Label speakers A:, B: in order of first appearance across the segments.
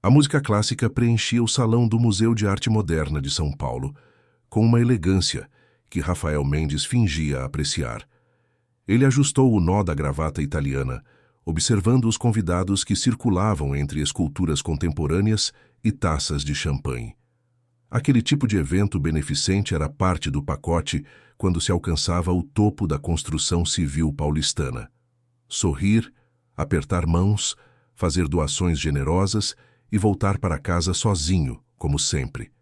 A: A música clássica preenchia o salão do Museu de Arte Moderna de São Paulo, com uma elegância que Rafael Mendes fingia apreciar. Ele ajustou o nó da gravata italiana, observando os convidados que circulavam entre esculturas contemporâneas e taças de champanhe. Aquele tipo de evento beneficente era parte do pacote quando se alcançava o topo da construção civil paulistana. Sorrir, apertar mãos, fazer doações generosas e voltar para casa sozinho, como sempre.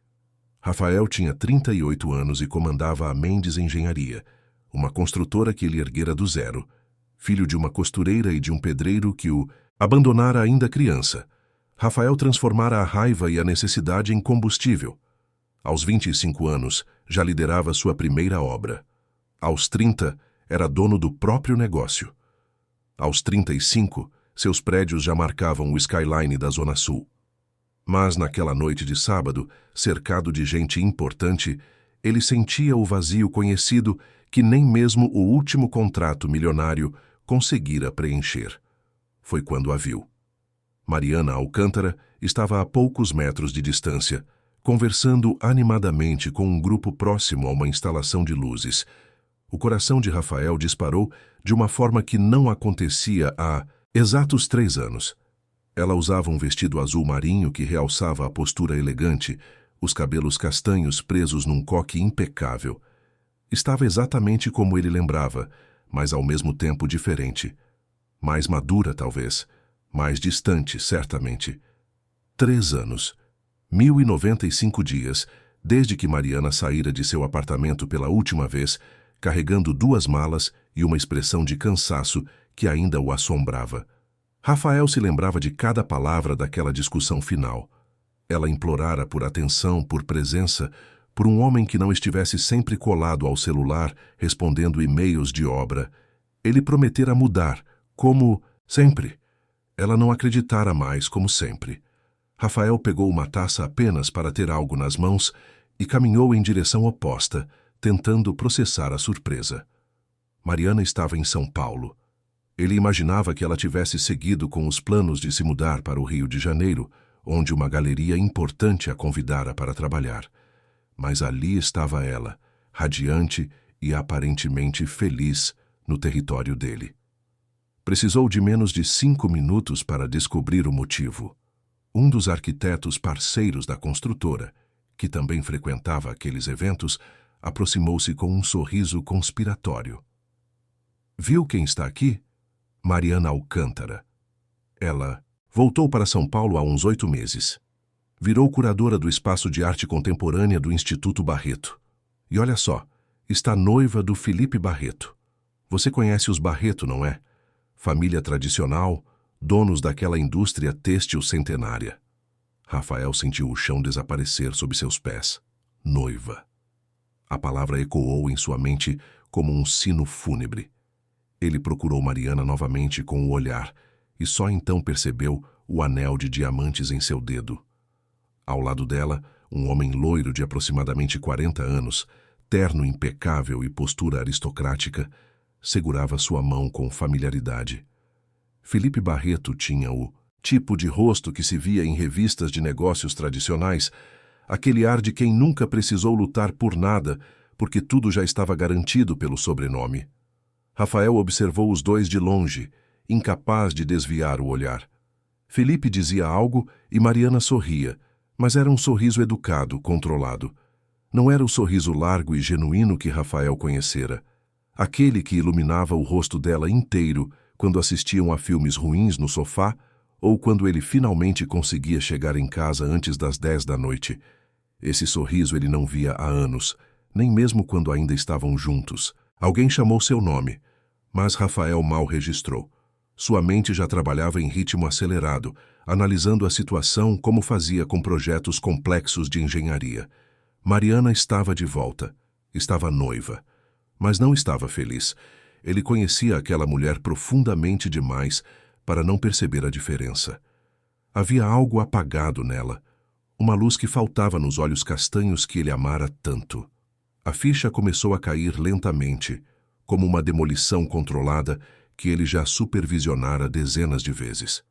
A: Rafael tinha 38 anos e comandava a Mendes Engenharia, uma construtora que ele erguera do zero, filho de uma costureira e de um pedreiro que o abandonara ainda criança. Rafael transformara a raiva e a necessidade em combustível. Aos 25 anos, já liderava sua primeira obra. Aos 30, era dono do próprio negócio. Aos 35, seus prédios já marcavam o skyline da Zona Sul. Mas naquela noite de sábado, cercado de gente importante, ele sentia o vazio conhecido que nem mesmo o último contrato milionário conseguira preencher. Foi quando a viu. Mariana Alcântara estava a poucos metros de distância, conversando animadamente com um grupo próximo a uma instalação de luzes. O coração de Rafael disparou de uma forma que não acontecia há exatos 3 anos. Ela usava um vestido azul marinho que realçava a postura elegante, os cabelos castanhos presos num coque impecável. Estava exatamente como ele lembrava, mas ao mesmo tempo diferente. Mais madura, talvez. Mais distante, certamente. 3 anos. 1095 dias, desde que Mariana saíra de seu apartamento pela última vez, carregando 2 malas e uma expressão de cansaço que ainda o assombrava. Rafael se lembrava de cada palavra daquela discussão final. Ela implorara por atenção, por presença, por um homem que não estivesse sempre colado ao celular, respondendo e-mails de obra. Ele prometera mudar, como sempre. Ela não acreditara mais, como sempre. Rafael pegou uma taça apenas para ter algo nas mãos e caminhou em direção oposta, tentando processar a surpresa. Mariana estava em São Paulo. Ele imaginava que ela tivesse seguido com os planos de se mudar para o Rio de Janeiro, onde uma galeria importante a convidara para trabalhar. Mas ali estava ela, radiante e aparentemente feliz no território dele. Precisou de menos de 5 minutos para descobrir o motivo. Um dos arquitetos parceiros da construtora, que também frequentava aqueles eventos, aproximou-se com um sorriso conspiratório. Viu quem está aqui? Mariana Alcântara. Ela voltou para São Paulo há uns 8 meses. Virou curadora do Espaço de Arte Contemporânea do Instituto Barreto. E olha só, está noiva do Felipe Barreto. Você conhece os Barreto, não é? Família tradicional, donos daquela indústria têxtil centenária. Rafael sentiu o chão desaparecer sob seus pés. Noiva. A palavra ecoou em sua mente como um sino fúnebre. Ele procurou Mariana novamente com o olhar e só então percebeu o anel de diamantes em seu dedo. Ao lado dela, um homem loiro de aproximadamente 40 anos, terno impecável e postura aristocrática, segurava sua mão com familiaridade. Felipe Barreto tinha o tipo de rosto que se via em revistas de negócios tradicionais, aquele ar de quem nunca precisou lutar por nada, porque tudo já estava garantido pelo sobrenome. Rafael observou os dois de longe, incapaz de desviar o olhar. Felipe dizia algo e Mariana sorria, mas era um sorriso educado, controlado. Não era o sorriso largo e genuíno que Rafael conhecera, aquele que iluminava o rosto dela inteiro quando assistiam a filmes ruins no sofá ou quando ele finalmente conseguia chegar em casa antes das 10 da noite. Esse sorriso ele não via há anos, nem mesmo quando ainda estavam juntos. Alguém chamou seu nome, mas Rafael mal registrou. Sua mente já trabalhava em ritmo acelerado, analisando a situação como fazia com projetos complexos de engenharia. Mariana estava de volta. Estava noiva. Mas não estava feliz. Ele conhecia aquela mulher profundamente demais para não perceber a diferença. Havia algo apagado nela, uma luz que faltava nos olhos castanhos que ele amara tanto. A ficha começou a cair lentamente, como uma demolição controlada que ele já supervisionara dezenas de vezes.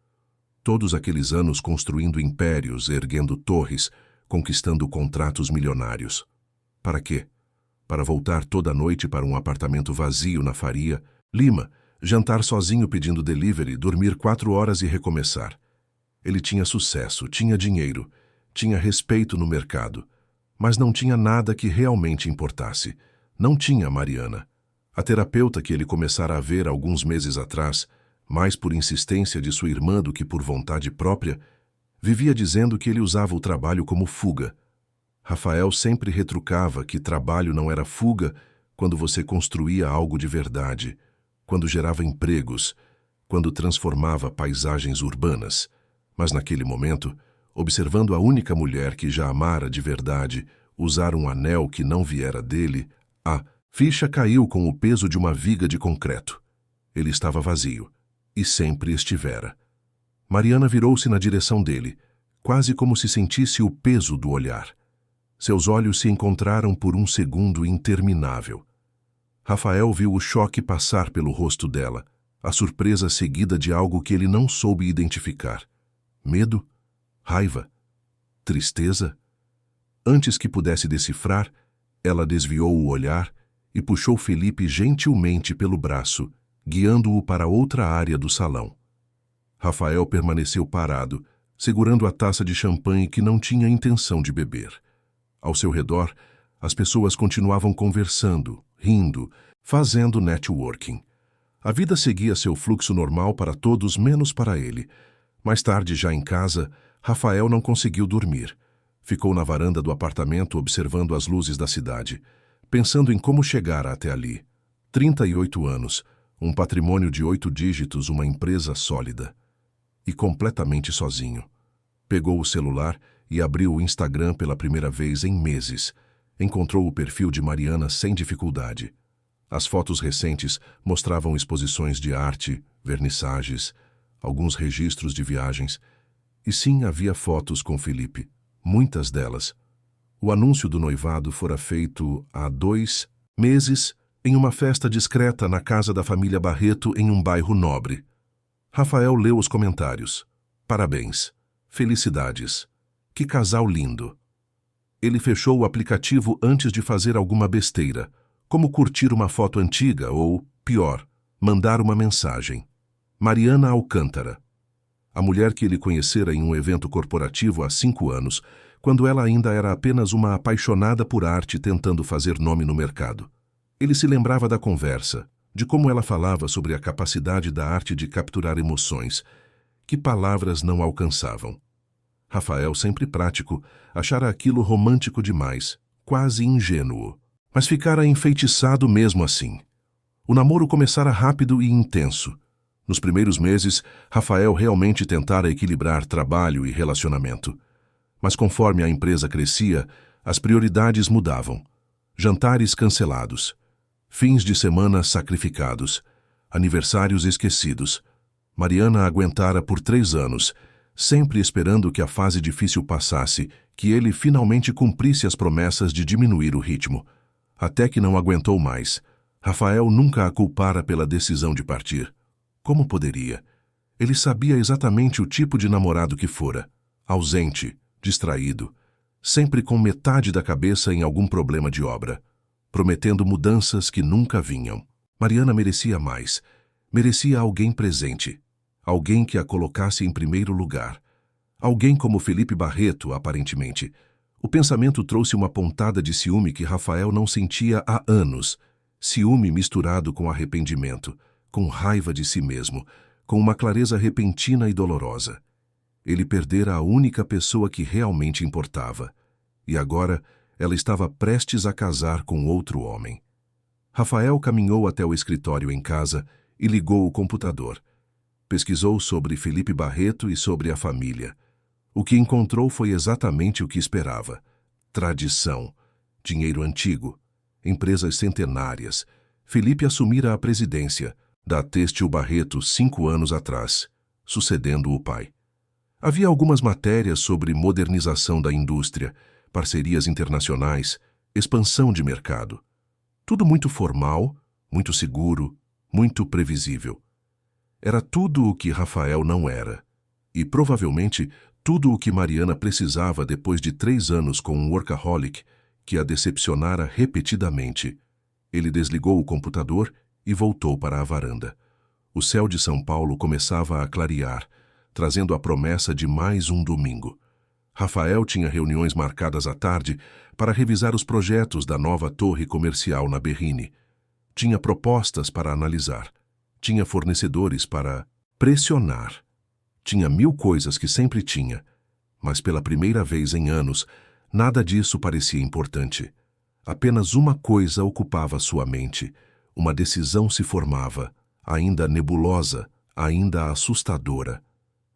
A: Todos aqueles anos construindo impérios, erguendo torres, conquistando contratos milionários. Para quê? Para voltar toda noite para um apartamento vazio na Faria Lima, jantar sozinho pedindo delivery, dormir 4 horas e recomeçar. Ele tinha sucesso, tinha dinheiro, tinha respeito no mercado, mas não tinha nada que realmente importasse. Não tinha Mariana. A terapeuta que ele começara a ver alguns meses atrás, mais por insistência de sua irmã do que por vontade própria, vivia dizendo que ele usava o trabalho como fuga. Rafael sempre retrucava que trabalho não era fuga quando você construía algo de verdade, quando gerava empregos, quando transformava paisagens urbanas. Mas naquele momento, observando a única mulher que já amara de verdade usar um anel que não viera dele, a ficha caiu com o peso de uma viga de concreto. Ele estava vazio, e sempre estivera. Mariana virou-se na direção dele, quase como se sentisse o peso do olhar. Seus olhos se encontraram por um segundo interminável. Rafael viu o choque passar pelo rosto dela, a surpresa seguida de algo que ele não soube identificar. Medo? Raiva? Tristeza? Antes que pudesse decifrar, ela desviou o olhar e puxou Felipe gentilmente pelo braço, guiando-o para outra área do salão. Rafael permaneceu parado, segurando a taça de champanhe que não tinha intenção de beber. Ao seu redor, as pessoas continuavam conversando, rindo, fazendo networking. A vida seguia seu fluxo normal para todos, menos para ele. Mais tarde, já em casa, Rafael não conseguiu dormir. Ficou na varanda do apartamento observando as luzes da cidade, pensando em como chegar até ali. 38 anos, um patrimônio de 8 dígitos, uma empresa sólida. E completamente sozinho. Pegou o celular e abriu o Instagram pela primeira vez em meses. Encontrou o perfil de Mariana sem dificuldade. As fotos recentes mostravam exposições de arte, vernissagens, alguns registros de viagens. E sim, havia fotos com Felipe, muitas delas. O anúncio do noivado fora feito há 2 meses em uma festa discreta na casa da família Barreto em um bairro nobre. Rafael leu os comentários. Parabéns. Felicidades. Que casal lindo. Ele fechou o aplicativo antes de fazer alguma besteira, como curtir uma foto antiga ou, pior, mandar uma mensagem. Mariana Alcântara. A mulher que ele conhecera em um evento corporativo há 5 anos, quando ela ainda era apenas uma apaixonada por arte tentando fazer nome no mercado. Ele se lembrava da conversa, de como ela falava sobre a capacidade da arte de capturar emoções, que palavras não alcançavam. Rafael, sempre prático, achara aquilo romântico demais, quase ingênuo, mas ficara enfeitiçado mesmo assim. O namoro começara rápido e intenso. Nos primeiros meses, Rafael realmente tentara equilibrar trabalho e relacionamento. Mas conforme a empresa crescia, as prioridades mudavam. Jantares cancelados, fins de semana sacrificados, aniversários esquecidos. Mariana aguentara por 3 anos, sempre esperando que a fase difícil passasse, que ele finalmente cumprisse as promessas de diminuir o ritmo. Até que não aguentou mais. Rafael nunca a culpara pela decisão de partir. Como poderia? Ele sabia exatamente o tipo de namorado que fora. Ausente, distraído, sempre com metade da cabeça em algum problema de obra, prometendo mudanças que nunca vinham. Mariana merecia mais. Merecia alguém presente. Alguém que a colocasse em primeiro lugar. Alguém como Felipe Barreto, aparentemente. O pensamento trouxe uma pontada de ciúme que Rafael não sentia há anos. Ciúme misturado com arrependimento, com raiva de si mesmo, com uma clareza repentina e dolorosa. Ele perdera a única pessoa que realmente importava. E agora ela estava prestes a casar com outro homem. Rafael caminhou até o escritório em casa e ligou o computador. Pesquisou sobre Felipe Barreto e sobre a família. O que encontrou foi exatamente o que esperava. Tradição, dinheiro antigo, empresas centenárias. Felipe assumira a presidência da Têxtil Barreto 5 anos atrás, sucedendo o pai. Havia algumas matérias sobre modernização da indústria, parcerias internacionais, expansão de mercado. Tudo muito formal, muito seguro, muito previsível. Era tudo o que Rafael não era. E provavelmente tudo o que Mariana precisava depois de 3 anos com um workaholic que a decepcionara repetidamente. Ele desligou o computador e voltou para a varanda. O céu de São Paulo começava a clarear, trazendo a promessa de mais um domingo. Rafael tinha reuniões marcadas à tarde para revisar os projetos da nova torre comercial na Berrini. Tinha propostas para analisar. Tinha fornecedores para pressionar. Tinha 1000 coisas que sempre tinha, mas pela primeira vez em anos, nada disso parecia importante. Apenas uma coisa ocupava sua mente. Uma decisão se formava, ainda nebulosa, ainda assustadora.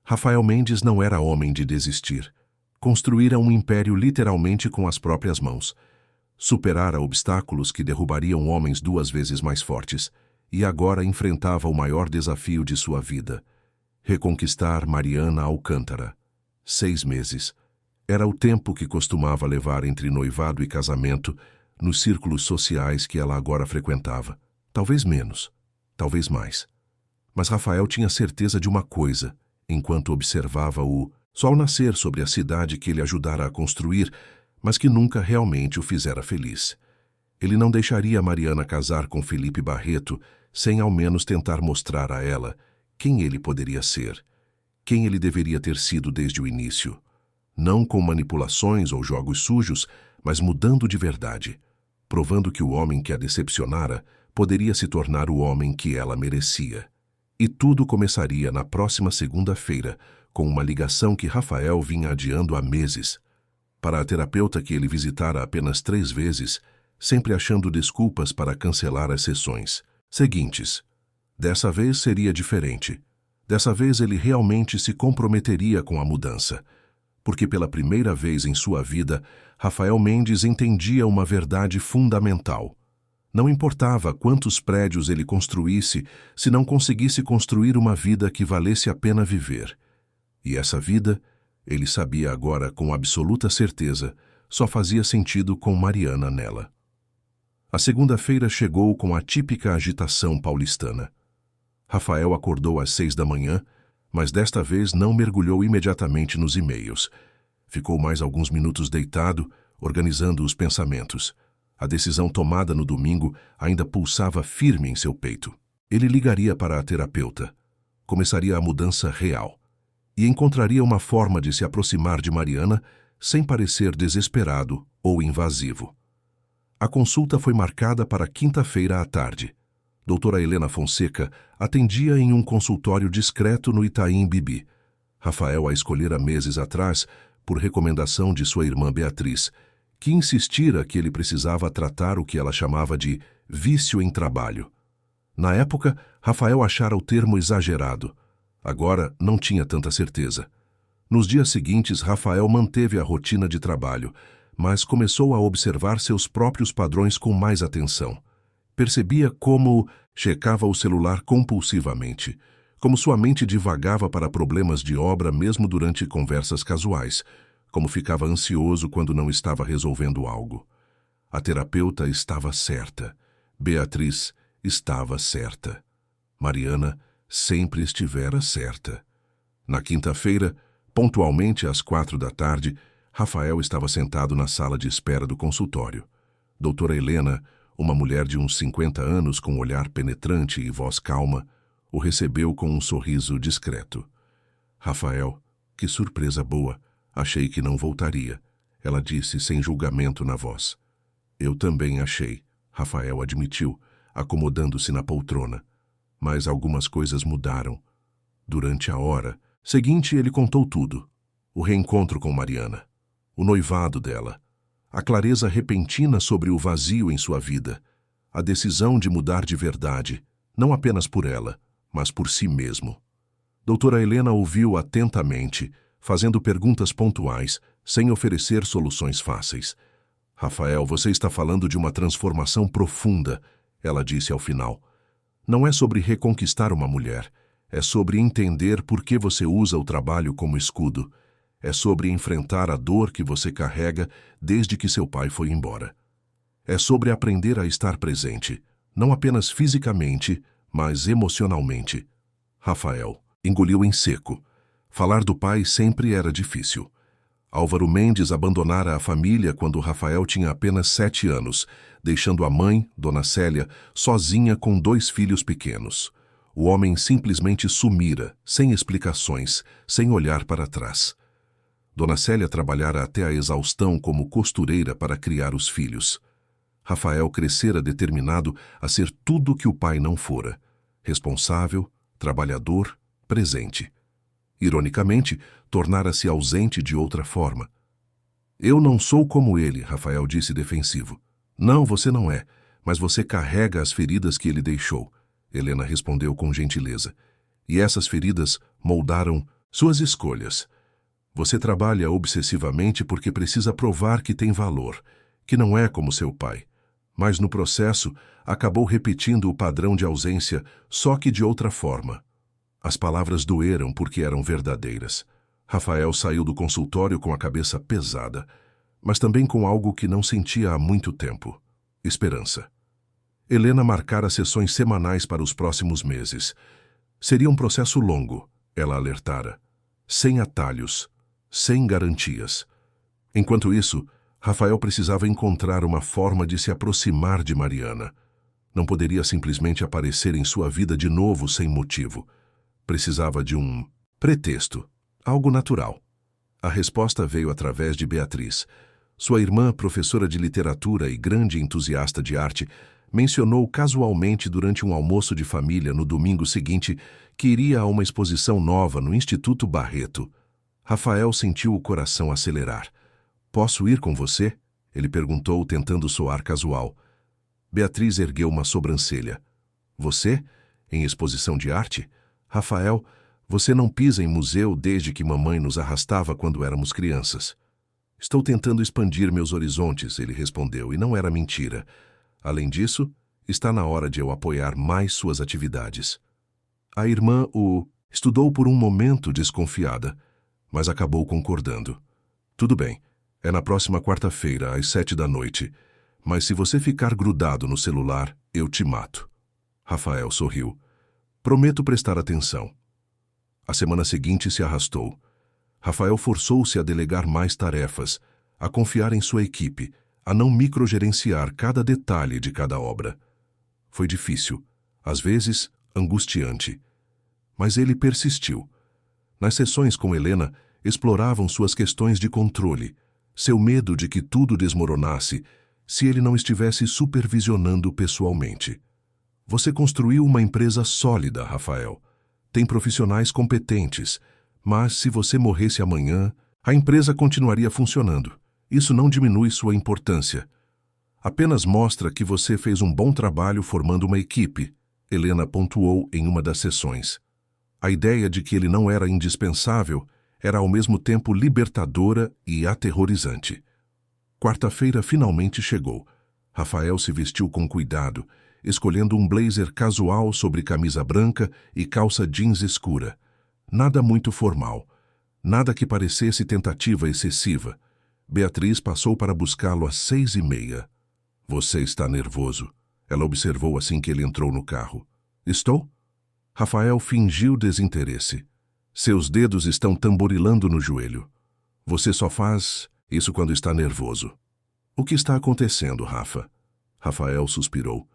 A: Rafael Mendes não era homem de desistir. Construíra um império literalmente com as próprias mãos. Superara obstáculos que derrubariam homens 2 vezes mais fortes, e agora enfrentava o maior desafio de sua vida: reconquistar Mariana Alcântara. 6 meses. Era o tempo que costumava levar entre noivado e casamento nos círculos sociais que ela agora frequentava. Talvez menos, talvez mais. Mas Rafael tinha certeza de uma coisa, enquanto observava o sol nascer sobre a cidade que ele ajudara a construir, mas que nunca realmente o fizera feliz. Ele não deixaria Mariana casar com Felipe Barreto sem ao menos tentar mostrar a ela quem ele poderia ser, quem ele deveria ter sido desde o início. Não com manipulações ou jogos sujos, mas mudando de verdade, provando que o homem que a decepcionara poderia se tornar o homem que ela merecia. E tudo começaria na próxima segunda-feira, com uma ligação que Rafael vinha adiando há meses. Para a terapeuta que ele visitara apenas 3 vezes, sempre achando desculpas para cancelar as sessões seguintes. Dessa vez seria diferente. Dessa vez ele realmente se comprometeria com a mudança. Porque pela primeira vez em sua vida, Rafael Mendes entendia uma verdade fundamental. Não importava quantos prédios ele construísse se não conseguisse construir uma vida que valesse a pena viver. E essa vida, ele sabia agora com absoluta certeza, só fazia sentido com Mariana nela. A segunda-feira chegou com a típica agitação paulistana. Rafael acordou às 6 da manhã, mas desta vez não mergulhou imediatamente nos e-mails. Ficou mais alguns minutos deitado, organizando os pensamentos. A decisão tomada no domingo ainda pulsava firme em seu peito. Ele ligaria para a terapeuta. Começaria a mudança real. E encontraria uma forma de se aproximar de Mariana sem parecer desesperado ou invasivo. A consulta foi marcada para quinta-feira à tarde. Doutora Helena Fonseca atendia em um consultório discreto no Itaim Bibi. Rafael a escolhera meses atrás por recomendação de sua irmã Beatriz, que insistira que ele precisava tratar o que ela chamava de vício em trabalho. Na época, Rafael achara o termo exagerado. Agora, não tinha tanta certeza. Nos dias seguintes, Rafael manteve a rotina de trabalho, mas começou a observar seus próprios padrões com mais atenção. Percebia como checava o celular compulsivamente, como sua mente divagava para problemas de obra mesmo durante conversas casuais, como ficava ansioso quando não estava resolvendo algo. A terapeuta estava certa. Beatriz estava certa. Mariana sempre estivera certa. Na quinta-feira, pontualmente às 4 da tarde, Rafael estava sentado na sala de espera do consultório. Doutora Helena, uma mulher de uns 50 anos com olhar penetrante e voz calma, o recebeu com um sorriso discreto. Rafael, que surpresa boa! Achei que não voltaria, ela disse sem julgamento na voz. Eu também achei, Rafael admitiu, acomodando-se na poltrona. Mas algumas coisas mudaram. Durante a hora seguinte, ele contou tudo. O reencontro com Mariana, o noivado dela, a clareza repentina sobre o vazio em sua vida, a decisão de mudar de verdade, não apenas por ela, mas por si mesmo. Doutora Helena ouviu atentamente, fazendo perguntas pontuais, sem oferecer soluções fáceis. Rafael, você está falando de uma transformação profunda, ela disse ao final. Não é sobre reconquistar uma mulher, é sobre entender por que você usa o trabalho como escudo. É sobre enfrentar a dor que você carrega desde que seu pai foi embora. É sobre aprender a estar presente, não apenas fisicamente, mas emocionalmente. Rafael engoliu em seco. Falar do pai sempre era difícil. Álvaro Mendes abandonara a família quando Rafael tinha apenas 7 anos, deixando a mãe, Dona Célia, sozinha com 2 filhos pequenos. O homem simplesmente sumira, sem explicações, sem olhar para trás. Dona Célia trabalhara até a exaustão como costureira para criar os filhos. Rafael crescera determinado a ser tudo que o pai não fora: responsável, trabalhador, presente. Ironicamente, tornara-se ausente de outra forma. Eu não sou como ele, Rafael disse defensivo. Não, você não é, mas você carrega as feridas que ele deixou, Helena respondeu com gentileza. E essas feridas moldaram suas escolhas. Você trabalha obsessivamente porque precisa provar que tem valor, que não é como seu pai. Mas no processo, acabou repetindo o padrão de ausência, só que de outra forma. As palavras doeram porque eram verdadeiras. Rafael saiu do consultório com a cabeça pesada, mas também com algo que não sentia há muito tempo: esperança. Helena marcara sessões semanais para os próximos meses. Seria um processo longo, ela alertara, sem atalhos, sem garantias. Enquanto isso, Rafael precisava encontrar uma forma de se aproximar de Mariana. Não poderia simplesmente aparecer em sua vida de novo sem motivo. Precisava de um pretexto, algo natural. A resposta veio através de Beatriz. Sua irmã, professora de literatura e grande entusiasta de arte, mencionou casualmente durante um almoço de família no domingo seguinte que iria a uma exposição nova no Instituto Barreto. Rafael sentiu o coração acelerar. Posso ir com você? Ele perguntou, tentando soar casual. Beatriz ergueu uma sobrancelha. Você? Em exposição de arte? Rafael, você não pisa em museu desde que mamãe nos arrastava quando éramos crianças. Estou tentando expandir meus horizontes, ele respondeu, e não era mentira. Além disso, está na hora de eu apoiar mais suas atividades. A irmã o estudou por um momento desconfiada, mas acabou concordando. Tudo bem, é na próxima quarta-feira, às 7 da noite, mas se você ficar grudado no celular, eu te mato. Rafael sorriu. Prometo prestar atenção. A semana seguinte se arrastou. Rafael forçou-se a delegar mais tarefas, a confiar em sua equipe, a não microgerenciar cada detalhe de cada obra. Foi difícil, às vezes angustiante. Mas ele persistiu. Nas sessões com Helena, exploravam suas questões de controle, seu medo de que tudo desmoronasse se ele não estivesse supervisionando pessoalmente. Você construiu uma empresa sólida, Rafael. Tem profissionais competentes, mas se você morresse amanhã, a empresa continuaria funcionando. Isso não diminui sua importância. Apenas mostra que você fez um bom trabalho formando uma equipe, Helena pontuou em uma das sessões. A ideia de que ele não era indispensável era ao mesmo tempo libertadora e aterrorizante. Quarta-feira finalmente chegou. Rafael se vestiu com cuidado, escolhendo um blazer casual sobre camisa branca e calça jeans escura. Nada muito formal, nada que parecesse tentativa excessiva. Beatriz passou para buscá-lo às 6h30. Você está nervoso, ela observou assim que ele entrou no carro. Estou? Rafael fingiu desinteresse. Seus dedos estão tamborilando no joelho. Você só faz isso quando está nervoso. O que está acontecendo, Rafa? Rafael suspirou.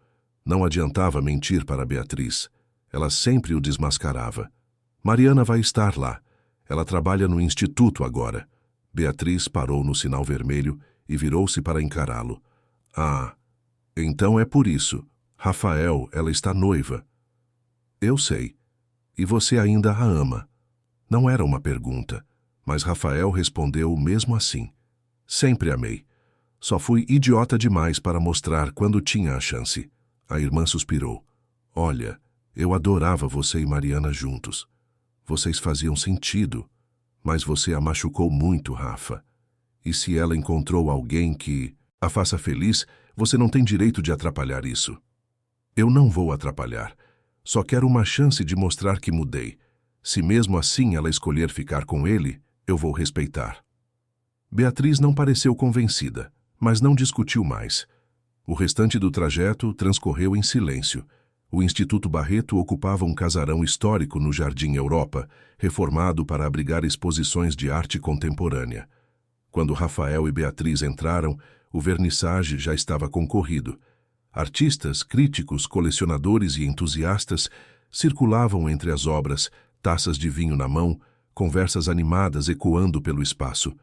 A: Não adiantava mentir para Beatriz. Ela sempre o desmascarava. Mariana vai estar lá. Ela trabalha no instituto agora. Beatriz parou no sinal vermelho e virou-se para encará-lo. Ah, então é por isso. Rafael, ela está noiva. Eu sei. E você ainda a ama. Não era uma pergunta, mas Rafael respondeu mesmo assim. Sempre amei. Só fui idiota demais para mostrar quando tinha a chance. A irmã suspirou. Olha, eu adorava você e Mariana juntos. Vocês faziam sentido, mas você a machucou muito, Rafa. E se ela encontrou alguém que a faça feliz, você não tem direito de atrapalhar isso. Eu não vou atrapalhar. Só quero uma chance de mostrar que mudei. Se mesmo assim ela escolher ficar com ele, eu vou respeitar. Beatriz não pareceu convencida, mas não discutiu mais. O restante do trajeto transcorreu em silêncio. O Instituto Barreto ocupava um casarão histórico no Jardim Europa, reformado para abrigar exposições de arte contemporânea. Quando Rafael e Beatriz entraram, o vernissage já estava concorrido. Artistas, críticos, colecionadores e entusiastas circulavam entre as obras, taças de vinho na mão, conversas animadas ecoando pelo espaço.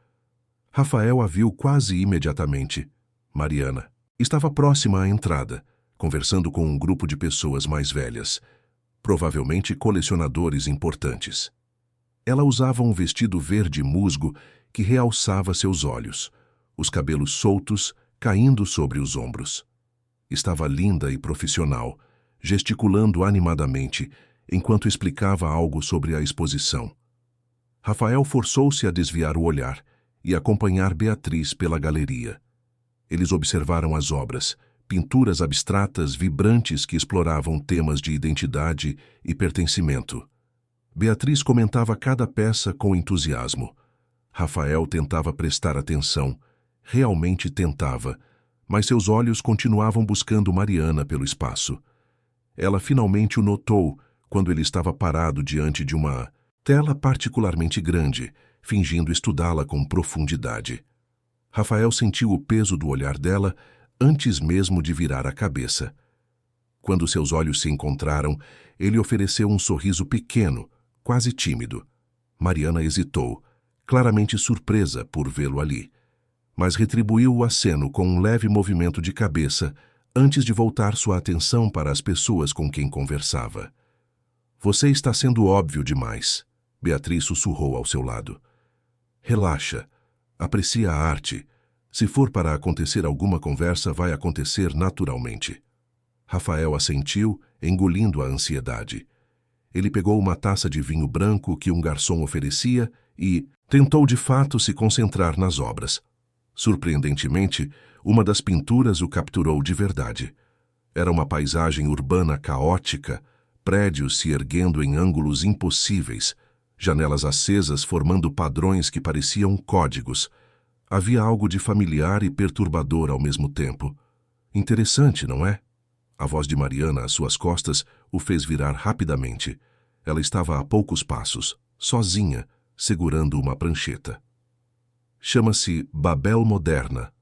A: Rafael a viu quase imediatamente. Mariana estava próxima à entrada, conversando com um grupo de pessoas mais velhas, provavelmente colecionadores importantes. Ela usava um vestido verde musgo que realçava seus olhos, os cabelos soltos caindo sobre os ombros. Estava linda e profissional, gesticulando animadamente enquanto explicava algo sobre a exposição. Rafael forçou-se a desviar o olhar e acompanhar Beatriz pela galeria. Eles observaram as obras, pinturas abstratas vibrantes que exploravam temas de identidade e pertencimento. Beatriz comentava cada peça com entusiasmo. Rafael tentava prestar atenção, realmente tentava, mas seus olhos continuavam buscando Mariana pelo espaço. Ela finalmente o notou quando ele estava parado diante de uma tela particularmente grande, fingindo estudá-la com profundidade. Rafael sentiu o peso do olhar dela antes mesmo de virar a cabeça. Quando seus olhos se encontraram, ele ofereceu um sorriso pequeno, quase tímido. Mariana hesitou, claramente surpresa por vê-lo ali, mas retribuiu o aceno com um leve movimento de cabeça antes de voltar sua atenção para as pessoas com quem conversava. Você está sendo óbvio demais, Beatriz sussurrou ao seu lado. Relaxa, aprecia a arte. Se for para acontecer alguma conversa, vai acontecer naturalmente. Rafael assentiu, engolindo a ansiedade. Ele pegou uma taça de vinho branco que um garçom oferecia e tentou de fato se concentrar nas obras. Surpreendentemente, uma das pinturas o capturou de verdade. Era uma paisagem urbana caótica, prédios se erguendo em ângulos impossíveis, janelas acesas formando padrões que pareciam códigos. Havia algo de familiar e perturbador ao mesmo tempo. Interessante, não é? A voz de Mariana às suas costas o fez virar rapidamente. Ela estava a poucos passos, sozinha, segurando uma prancheta. Chama-se Babel Moderna.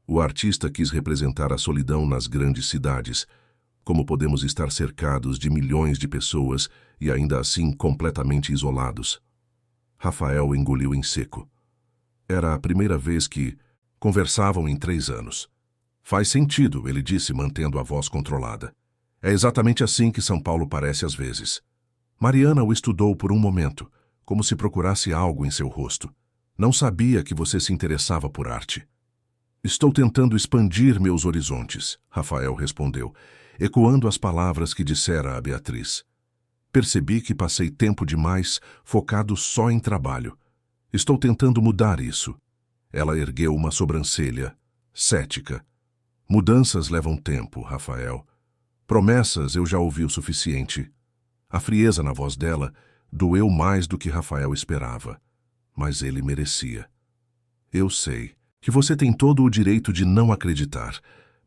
A: O artista quis representar a solidão nas grandes cidades. Como podemos estar cercados de milhões de pessoas e ainda assim completamente isolados? Rafael engoliu em seco. Era a primeira vez que conversavam em 3 anos. Faz sentido, ele disse, mantendo a voz controlada. É exatamente assim que São Paulo parece às vezes. Mariana o estudou por um momento, como se procurasse algo em seu rosto. Não sabia que você se interessava por arte. Estou tentando expandir meus horizontes, Rafael respondeu, ecoando as palavras que dissera a Beatriz. Percebi que passei tempo demais focado só em trabalho. Estou tentando mudar isso. Ela ergueu uma sobrancelha, cética. Mudanças levam tempo, Rafael. Promessas eu já ouvi o suficiente. A frieza na voz dela doeu mais do que Rafael esperava, mas ele merecia. Eu sei que você tem todo o direito de não acreditar,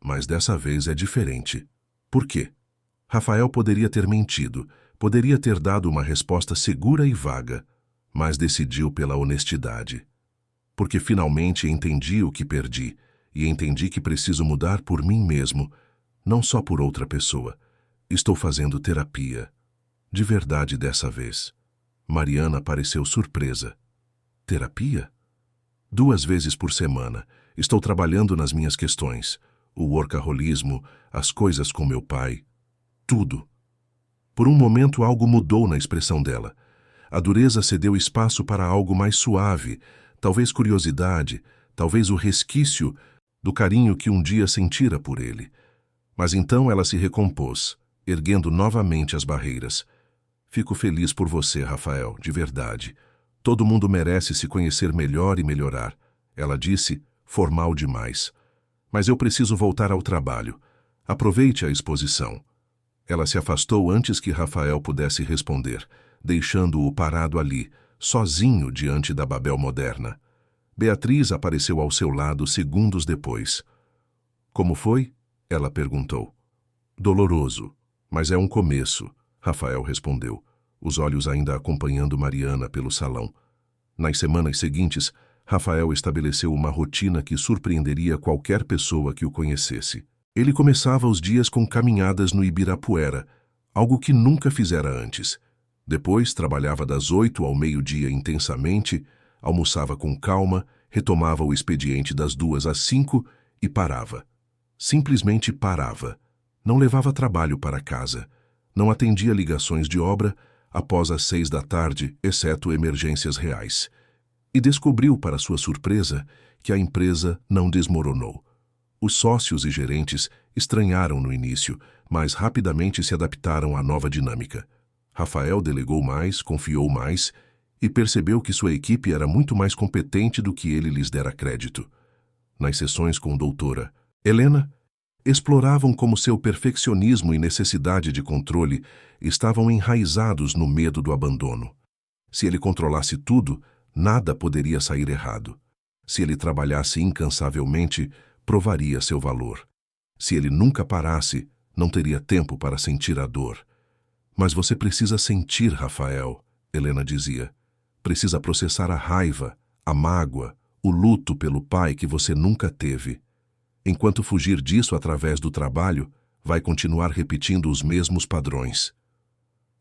A: mas dessa vez é diferente. Por quê? Rafael poderia ter mentido, poderia ter dado uma resposta segura e vaga, mas decidiu pela honestidade. Porque finalmente entendi o que perdi, e entendi que preciso mudar por mim mesmo, não só por outra pessoa. Estou fazendo terapia. De verdade dessa vez. Mariana pareceu surpresa. Terapia? 2 vezes por semana. Estou trabalhando nas minhas questões. O workaholismo, as coisas com meu pai. Tudo. Por um momento algo mudou na expressão dela. A dureza cedeu espaço para algo mais suave, talvez curiosidade, talvez o resquício do carinho que um dia sentira por ele. Mas então ela se recompôs, erguendo novamente as barreiras. Fico feliz por você, Rafael, de verdade. Todo mundo merece se conhecer melhor e melhorar. Ela disse, formal demais. Mas eu preciso voltar ao trabalho. Aproveite a exposição. Ela se afastou antes que Rafael pudesse responder, deixando-o parado ali, sozinho diante da Babel Moderna. Beatriz apareceu ao seu lado segundos depois. Como foi? Ela perguntou. Doloroso. Mas é um começo, Rafael respondeu, os olhos ainda acompanhando Mariana pelo salão. Nas semanas seguintes, Rafael estabeleceu uma rotina que surpreenderia qualquer pessoa que o conhecesse. Ele começava os dias com caminhadas no Ibirapuera, algo que nunca fizera antes. Depois, trabalhava das 8 ao meio-dia intensamente, almoçava com calma, retomava o expediente das 2 às 5 e parava. Simplesmente parava. Não levava trabalho para casa. Não atendia ligações de obra após as 6 da tarde, exceto emergências reais. E descobriu, para sua surpresa, que a empresa não desmoronou. Os sócios e gerentes estranharam no início, mas rapidamente se adaptaram à nova dinâmica. Rafael delegou mais, confiou mais e percebeu que sua equipe era muito mais competente do que ele lhes dera crédito. Nas sessões com a doutora Helena, exploravam como seu perfeccionismo e necessidade de controle estavam enraizados no medo do abandono. Se ele controlasse tudo, nada poderia sair errado. Se ele trabalhasse incansavelmente, provaria seu valor. Se ele nunca parasse, não teria tempo para sentir a dor. Mas você precisa sentir, Rafael, Helena dizia. Precisa processar a raiva, a mágoa, o luto pelo pai que você nunca teve. Enquanto fugir disso através do trabalho, vai continuar repetindo os mesmos padrões.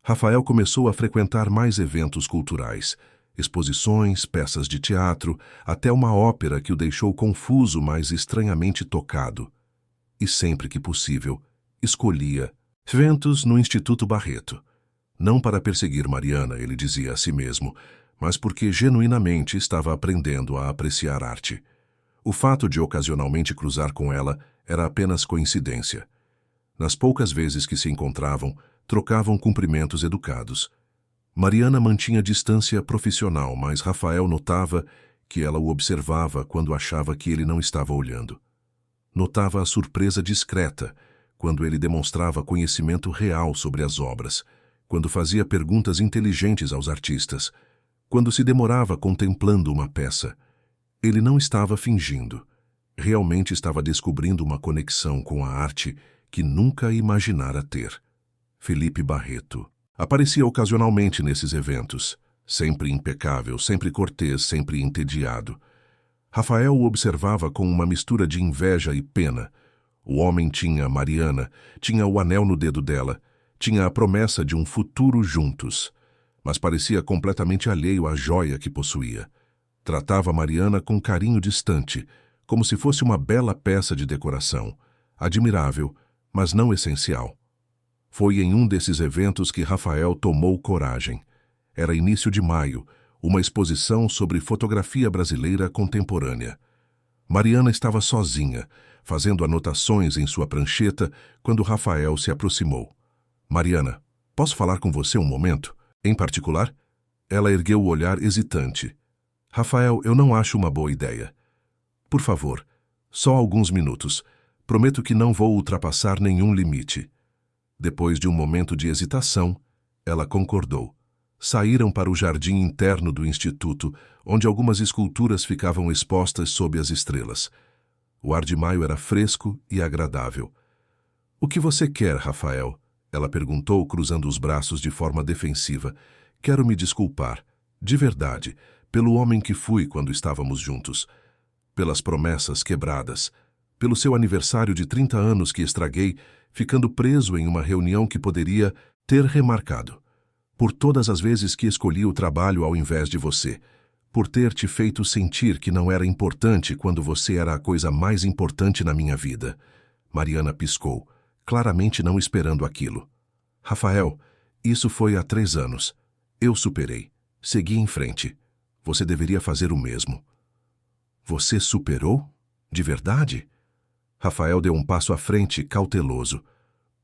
A: Rafael começou a frequentar mais eventos culturais, exposições, peças de teatro, até uma ópera que o deixou confuso, mas estranhamente tocado. E sempre que possível, escolhia eventos no Instituto Barreto. Não para perseguir Mariana, ele dizia a si mesmo, mas porque genuinamente estava aprendendo a apreciar arte. O fato de ocasionalmente cruzar com ela era apenas coincidência. Nas poucas vezes que se encontravam, trocavam cumprimentos educados. Mariana mantinha distância profissional, mas Rafael notava que ela o observava quando achava que ele não estava olhando. Notava a surpresa discreta, quando ele demonstrava conhecimento real sobre as obras, quando fazia perguntas inteligentes aos artistas, quando se demorava contemplando uma peça. Ele não estava fingindo. Realmente estava descobrindo uma conexão com a arte que nunca imaginara ter. Felipe Barreto aparecia ocasionalmente nesses eventos, sempre impecável, sempre cortês, sempre entediado. Rafael o observava com uma mistura de inveja e pena. O homem tinha Mariana, tinha o anel no dedo dela, tinha a promessa de um futuro juntos, mas parecia completamente alheio à joia que possuía. Tratava Mariana com carinho distante, como se fosse uma bela peça de decoração, admirável, mas não essencial. Foi em um desses eventos que Rafael tomou coragem. Era início de maio, uma exposição sobre fotografia brasileira contemporânea. Mariana estava sozinha, fazendo anotações em sua prancheta, quando Rafael se aproximou. Mariana, posso falar com você um momento? Em particular? Ela ergueu o olhar hesitante. Rafael, eu não acho uma boa ideia. Por favor, só alguns minutos. Prometo que não vou ultrapassar nenhum limite. Depois de um momento de hesitação, ela concordou. Saíram para o jardim interno do instituto, onde algumas esculturas ficavam expostas sob as estrelas. O ar de maio era fresco e agradável. O que você quer, Rafael? Ela perguntou, cruzando os braços de forma defensiva. Quero me desculpar, de verdade, pelo homem que fui quando estávamos juntos. Pelas promessas quebradas. Pelo seu aniversário de 30 anos que estraguei, ficando preso em uma reunião que poderia ter remarcado. Por todas as vezes que escolhi o trabalho ao invés de você. Por ter te feito sentir que não era importante quando você era a coisa mais importante na minha vida. Mariana piscou, claramente não esperando aquilo. Rafael, isso foi há 3 anos. Eu superei. Segui em frente. Você deveria fazer o mesmo. Você superou? De verdade? Rafael deu um passo à frente, cauteloso.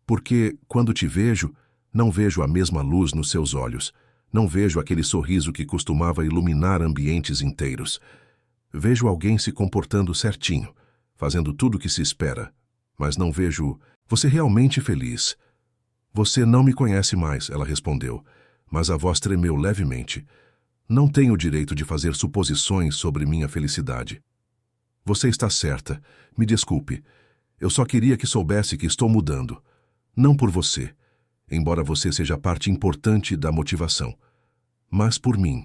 A: Porque, quando te vejo, não vejo a mesma luz nos seus olhos. Não vejo aquele sorriso que costumava iluminar ambientes inteiros. Vejo alguém se comportando certinho, fazendo tudo o que se espera. Mas não vejo você realmente feliz. Você não me conhece mais, ela respondeu, mas a voz tremeu levemente. Não tenho o direito de fazer suposições sobre minha felicidade. Você está certa. Me desculpe. Eu só queria que soubesse que estou mudando. Não por você, embora você seja parte importante da motivação. Mas por mim,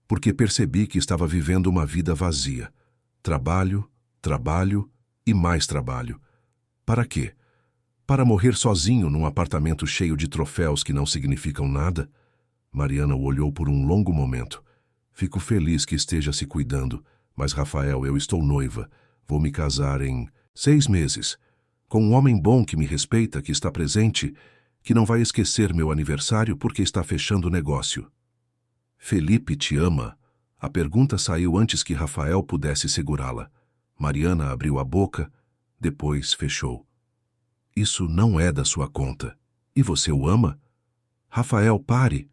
A: porque percebi que estava vivendo uma vida vazia. Trabalho, trabalho e mais trabalho. Para quê? Para morrer sozinho num apartamento cheio de troféus que não significam nada? Mariana o olhou por um longo momento. Fico feliz que esteja se cuidando, mas Rafael, eu estou noiva. Vou me casar em 6 meses. Com um homem bom que me respeita, que está presente, que não vai esquecer meu aniversário porque está fechando o negócio. Felipe te ama? A pergunta saiu antes que Rafael pudesse segurá-la. Mariana abriu a boca, depois fechou. Isso não é da sua conta. E você o ama? Rafael, pare.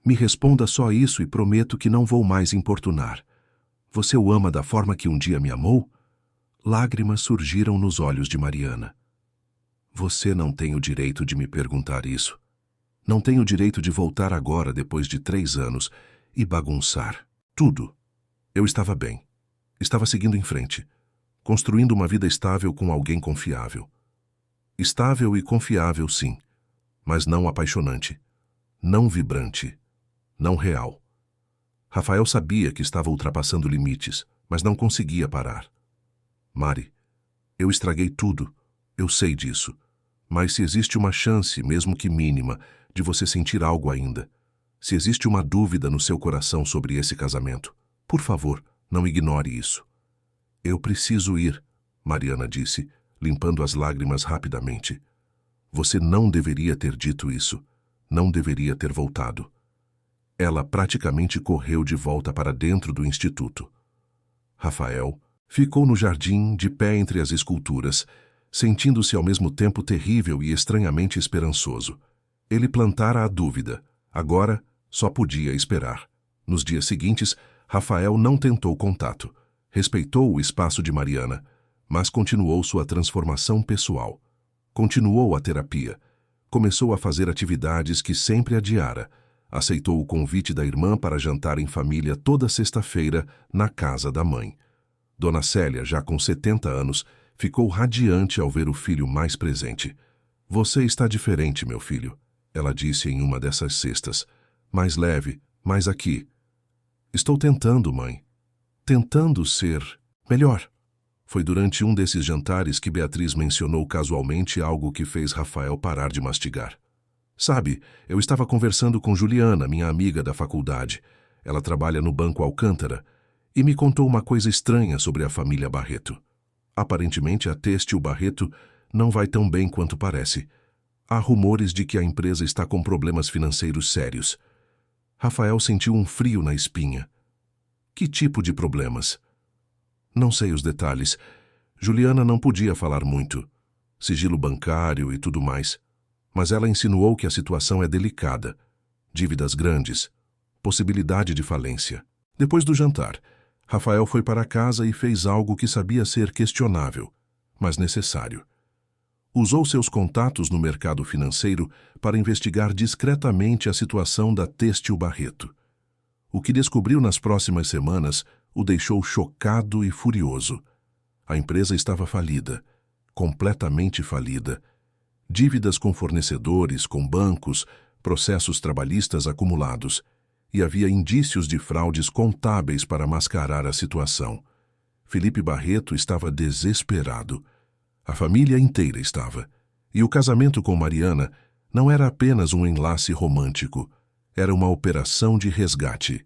A: Me responda só isso e prometo que não vou mais importunar. Você o ama da forma que um dia me amou? Lágrimas surgiram nos olhos de Mariana. Você não tem o direito de me perguntar isso. Não tem o direito de voltar agora, depois de 3 anos, e bagunçar tudo. Eu estava bem. Estava seguindo em frente, construindo uma vida estável com alguém confiável. Estável e confiável, sim, mas não apaixonante, não vibrante, não real. Rafael sabia que estava ultrapassando limites, mas não conseguia parar. Mari, eu estraguei tudo, eu sei disso. Mas se existe uma chance, mesmo que mínima, de você sentir algo ainda, se existe uma dúvida no seu coração sobre esse casamento, por favor, não ignore isso. Eu preciso ir, Mariana disse, limpando as lágrimas rapidamente. Você não deveria ter dito isso. Não deveria ter voltado. Ela praticamente correu de volta para dentro do instituto. Rafael ficou no jardim, de pé entre as esculturas, sentindo-se ao mesmo tempo terrível e estranhamente esperançoso. Ele plantara a dúvida. Agora, só podia esperar. Nos dias seguintes, Rafael não tentou contato. Respeitou o espaço de Mariana, mas continuou sua transformação pessoal. Continuou a terapia. Começou a fazer atividades que sempre adiara. Aceitou o convite da irmã para jantar em família toda sexta-feira na casa da mãe. Dona Célia, já com 70 anos, ficou radiante ao ver o filho mais presente. Você está diferente, meu filho, ela disse em uma dessas sextas. Mais leve, mais aqui. Estou tentando, mãe. Tentando ser melhor. Foi durante um desses jantares que Beatriz mencionou casualmente algo que fez Rafael parar de mastigar. Sabe, eu estava conversando com Juliana, minha amiga da faculdade. Ela trabalha no Banco Alcântara e me contou uma coisa estranha sobre a família Barreto. Aparentemente, a têxtil Barreto não vai tão bem quanto parece. Há rumores de que a empresa está com problemas financeiros sérios. Rafael sentiu um frio na espinha. Que tipo de problemas? Não sei os detalhes. Juliana não podia falar muito. Sigilo bancário e tudo mais. Mas ela insinuou que a situação é delicada. Dívidas grandes. Possibilidade de falência. Depois do jantar, Rafael foi para casa e fez algo que sabia ser questionável, mas necessário. Usou seus contatos no mercado financeiro para investigar discretamente a situação da Têxtil Barreto. O que descobriu nas próximas semanas o deixou chocado e furioso. A empresa estava falida, completamente falida. Dívidas com fornecedores, com bancos, processos trabalhistas acumulados. E havia indícios de fraudes contábeis para mascarar a situação. Felipe Barreto estava desesperado. A família inteira estava. E o casamento com Mariana não era apenas um enlace romântico. Era uma operação de resgate.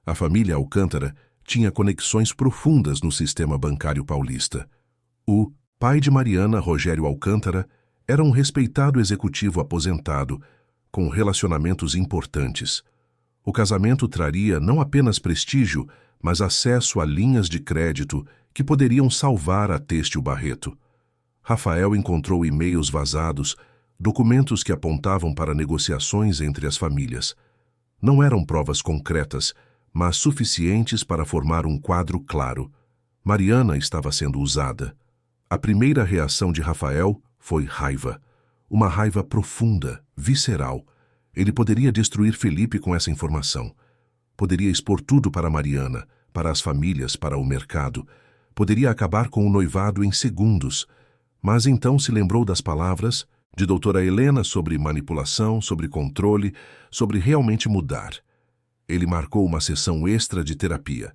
A: A família Alcântara tinha conexões profundas no sistema bancário paulista. O pai de Mariana, Rogério Alcântara, era um respeitado executivo aposentado, com relacionamentos importantes. O casamento traria não apenas prestígio, mas acesso a linhas de crédito que poderiam salvar a Têxtil Barreto. Rafael encontrou e-mails vazados, documentos que apontavam para negociações entre as famílias. Não eram provas concretas, mas suficientes para formar um quadro claro. Mariana estava sendo usada. A primeira reação de Rafael foi raiva. Uma raiva profunda, visceral. Ele poderia destruir Felipe com essa informação. Poderia expor tudo para Mariana, para as famílias, para o mercado. Poderia acabar com o noivado em segundos. Mas então se lembrou das palavras De doutora Helena sobre manipulação, sobre controle, sobre realmente mudar. Ele marcou uma sessão extra de terapia.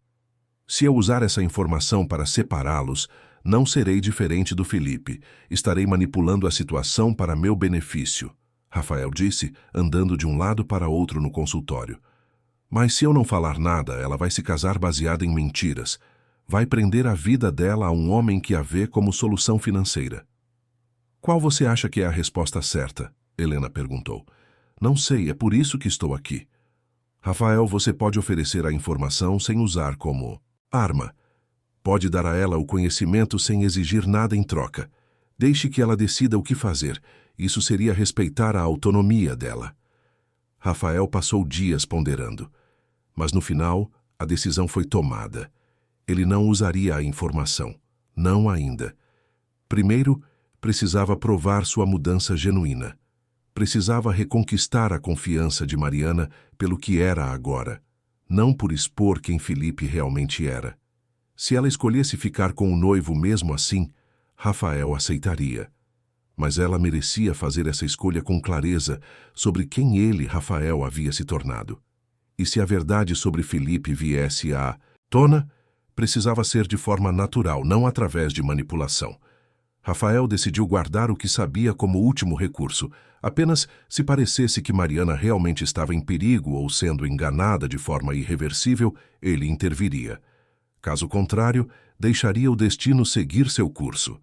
A: Se eu usar essa informação para separá-los, não serei diferente do Felipe. Estarei manipulando a situação para meu benefício, Rafael disse, andando de um lado para outro no consultório. Mas se eu não falar nada, ela vai se casar baseada em mentiras. Vai prender a vida dela a um homem que a vê como solução financeira. Qual você acha que é a resposta certa? Helena perguntou. Não sei, é por isso que estou aqui. Rafael, você pode oferecer a informação sem usar como arma. Pode dar a ela o conhecimento sem exigir nada em troca. Deixe que ela decida o que fazer. Isso seria respeitar a autonomia dela. Rafael passou dias ponderando. Mas no final, a decisão foi tomada. Ele não usaria a informação. Não ainda. Primeiro, precisava provar sua mudança genuína. Precisava reconquistar a confiança de Mariana pelo que era agora, não por expor quem Felipe realmente era. Se ela escolhesse ficar com o noivo mesmo assim, Rafael aceitaria. Mas ela merecia fazer essa escolha com clareza sobre quem ele, Rafael, havia se tornado. E se a verdade sobre Felipe viesse à tona, precisava ser de forma natural, não através de manipulação. Rafael decidiu guardar o que sabia como último recurso. Apenas se parecesse que Mariana realmente estava em perigo ou sendo enganada de forma irreversível, ele interviria. Caso contrário, deixaria o destino seguir seu curso.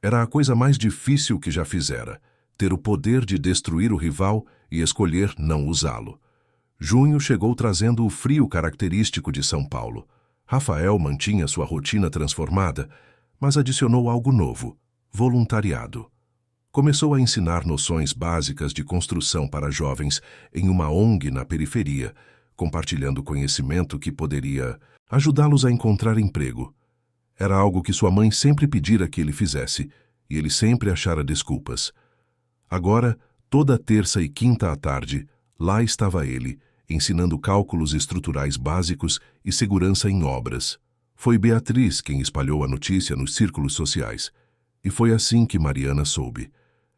A: Era a coisa mais difícil que já fizera, ter o poder de destruir o rival e escolher não usá-lo. Junho chegou trazendo o frio característico de São Paulo. Rafael mantinha sua rotina transformada, mas adicionou algo novo: voluntariado. Começou a ensinar noções básicas de construção para jovens em uma ONG na periferia, compartilhando conhecimento que poderia ajudá-los a encontrar emprego. Era algo que sua mãe sempre pedira que ele fizesse, e ele sempre achara desculpas. Agora, toda terça e quinta à tarde, lá estava ele, ensinando cálculos estruturais básicos e segurança em obras. Foi Beatriz quem espalhou a notícia nos círculos sociais. E foi assim que Mariana soube.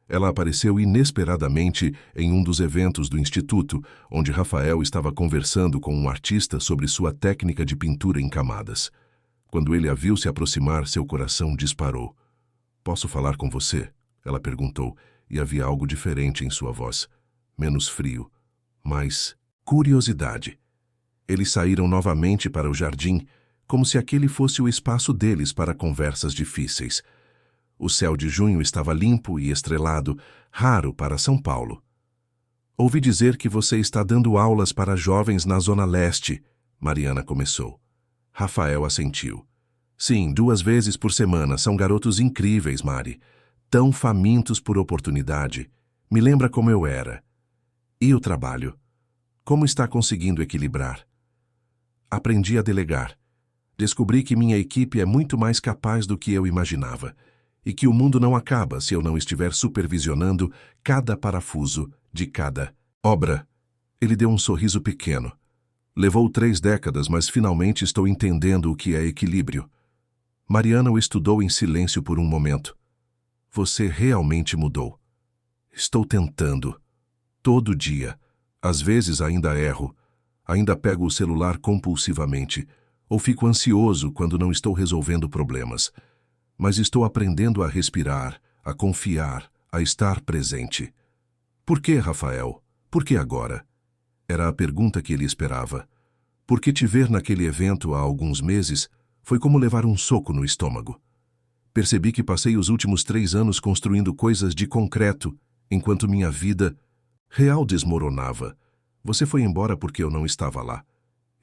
A: Ela apareceu inesperadamente em um dos eventos do Instituto, onde Rafael estava conversando com um artista sobre sua técnica de pintura em camadas. Quando ele a viu se aproximar, seu coração disparou. "Posso falar com você?" ela perguntou, e havia algo diferente em sua voz. Menos frio, mais curiosidade. Eles saíram novamente para o jardim, como se aquele fosse o espaço deles para conversas difíceis. O céu de junho estava limpo e estrelado, raro para São Paulo. "Ouvi dizer que você está dando aulas para jovens na Zona Leste", Mariana começou. Rafael assentiu. "Sim, 2 vezes por semana. São garotos incríveis, Mari. Tão famintos por oportunidade. Me lembra como eu era. E o trabalho? Como está conseguindo equilibrar?" "Aprendi a delegar. Descobri que minha equipe é muito mais capaz do que eu imaginava. E que o mundo não acaba se eu não estiver supervisionando cada parafuso de cada obra." Ele deu um sorriso pequeno. "Levou 3 décadas, mas finalmente estou entendendo o que é equilíbrio." Mariana o estudou em silêncio por um momento. "Você realmente mudou." "Estou tentando. Todo dia. Às vezes ainda erro. Ainda pego o celular compulsivamente. Ou fico ansioso quando não estou resolvendo problemas. Mas estou aprendendo a respirar, a confiar, a estar presente." "Por que, Rafael? Por que agora?" Era a pergunta que ele esperava. "Porque te ver naquele evento há alguns meses foi como levar um soco no estômago. Percebi que passei os últimos 3 anos construindo coisas de concreto, enquanto minha vida real desmoronava. Você foi embora porque eu não estava lá.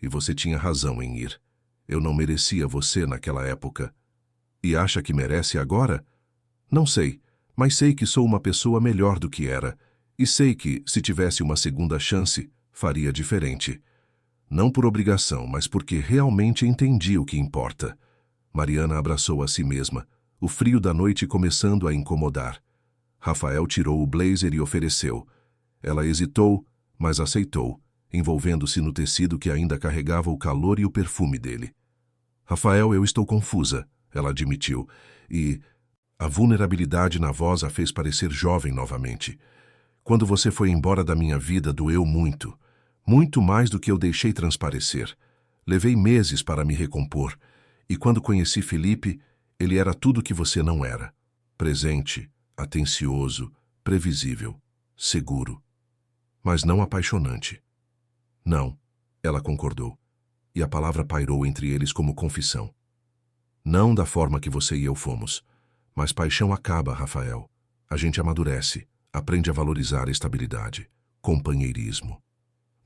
A: E você tinha razão em ir. Eu não merecia você naquela época. E acha que merece agora? Não sei, mas sei que sou uma pessoa melhor do que era. E sei que, se tivesse uma segunda chance, faria diferente. Não por obrigação, mas porque realmente entendi o que importa." Mariana abraçou a si mesma, o frio da noite começando a incomodar. Rafael tirou o blazer e ofereceu. Ela hesitou, mas aceitou, envolvendo-se no tecido que ainda carregava o calor e o perfume dele. "Rafael, eu estou confusa", ela admitiu, "e A vulnerabilidade na voz a fez parecer jovem novamente. Quando você foi embora da minha vida, doeu muito. Muito mais do que eu deixei transparecer. Levei meses para me recompor. E quando conheci Felipe, ele era tudo que você não era. Presente, atencioso, previsível, seguro. Mas não apaixonante. Não, ela concordou. E a palavra pairou entre eles como confissão. Não da forma que você e eu fomos. Mas paixão acaba, Rafael. A gente amadurece, aprende a valorizar a estabilidade, companheirismo.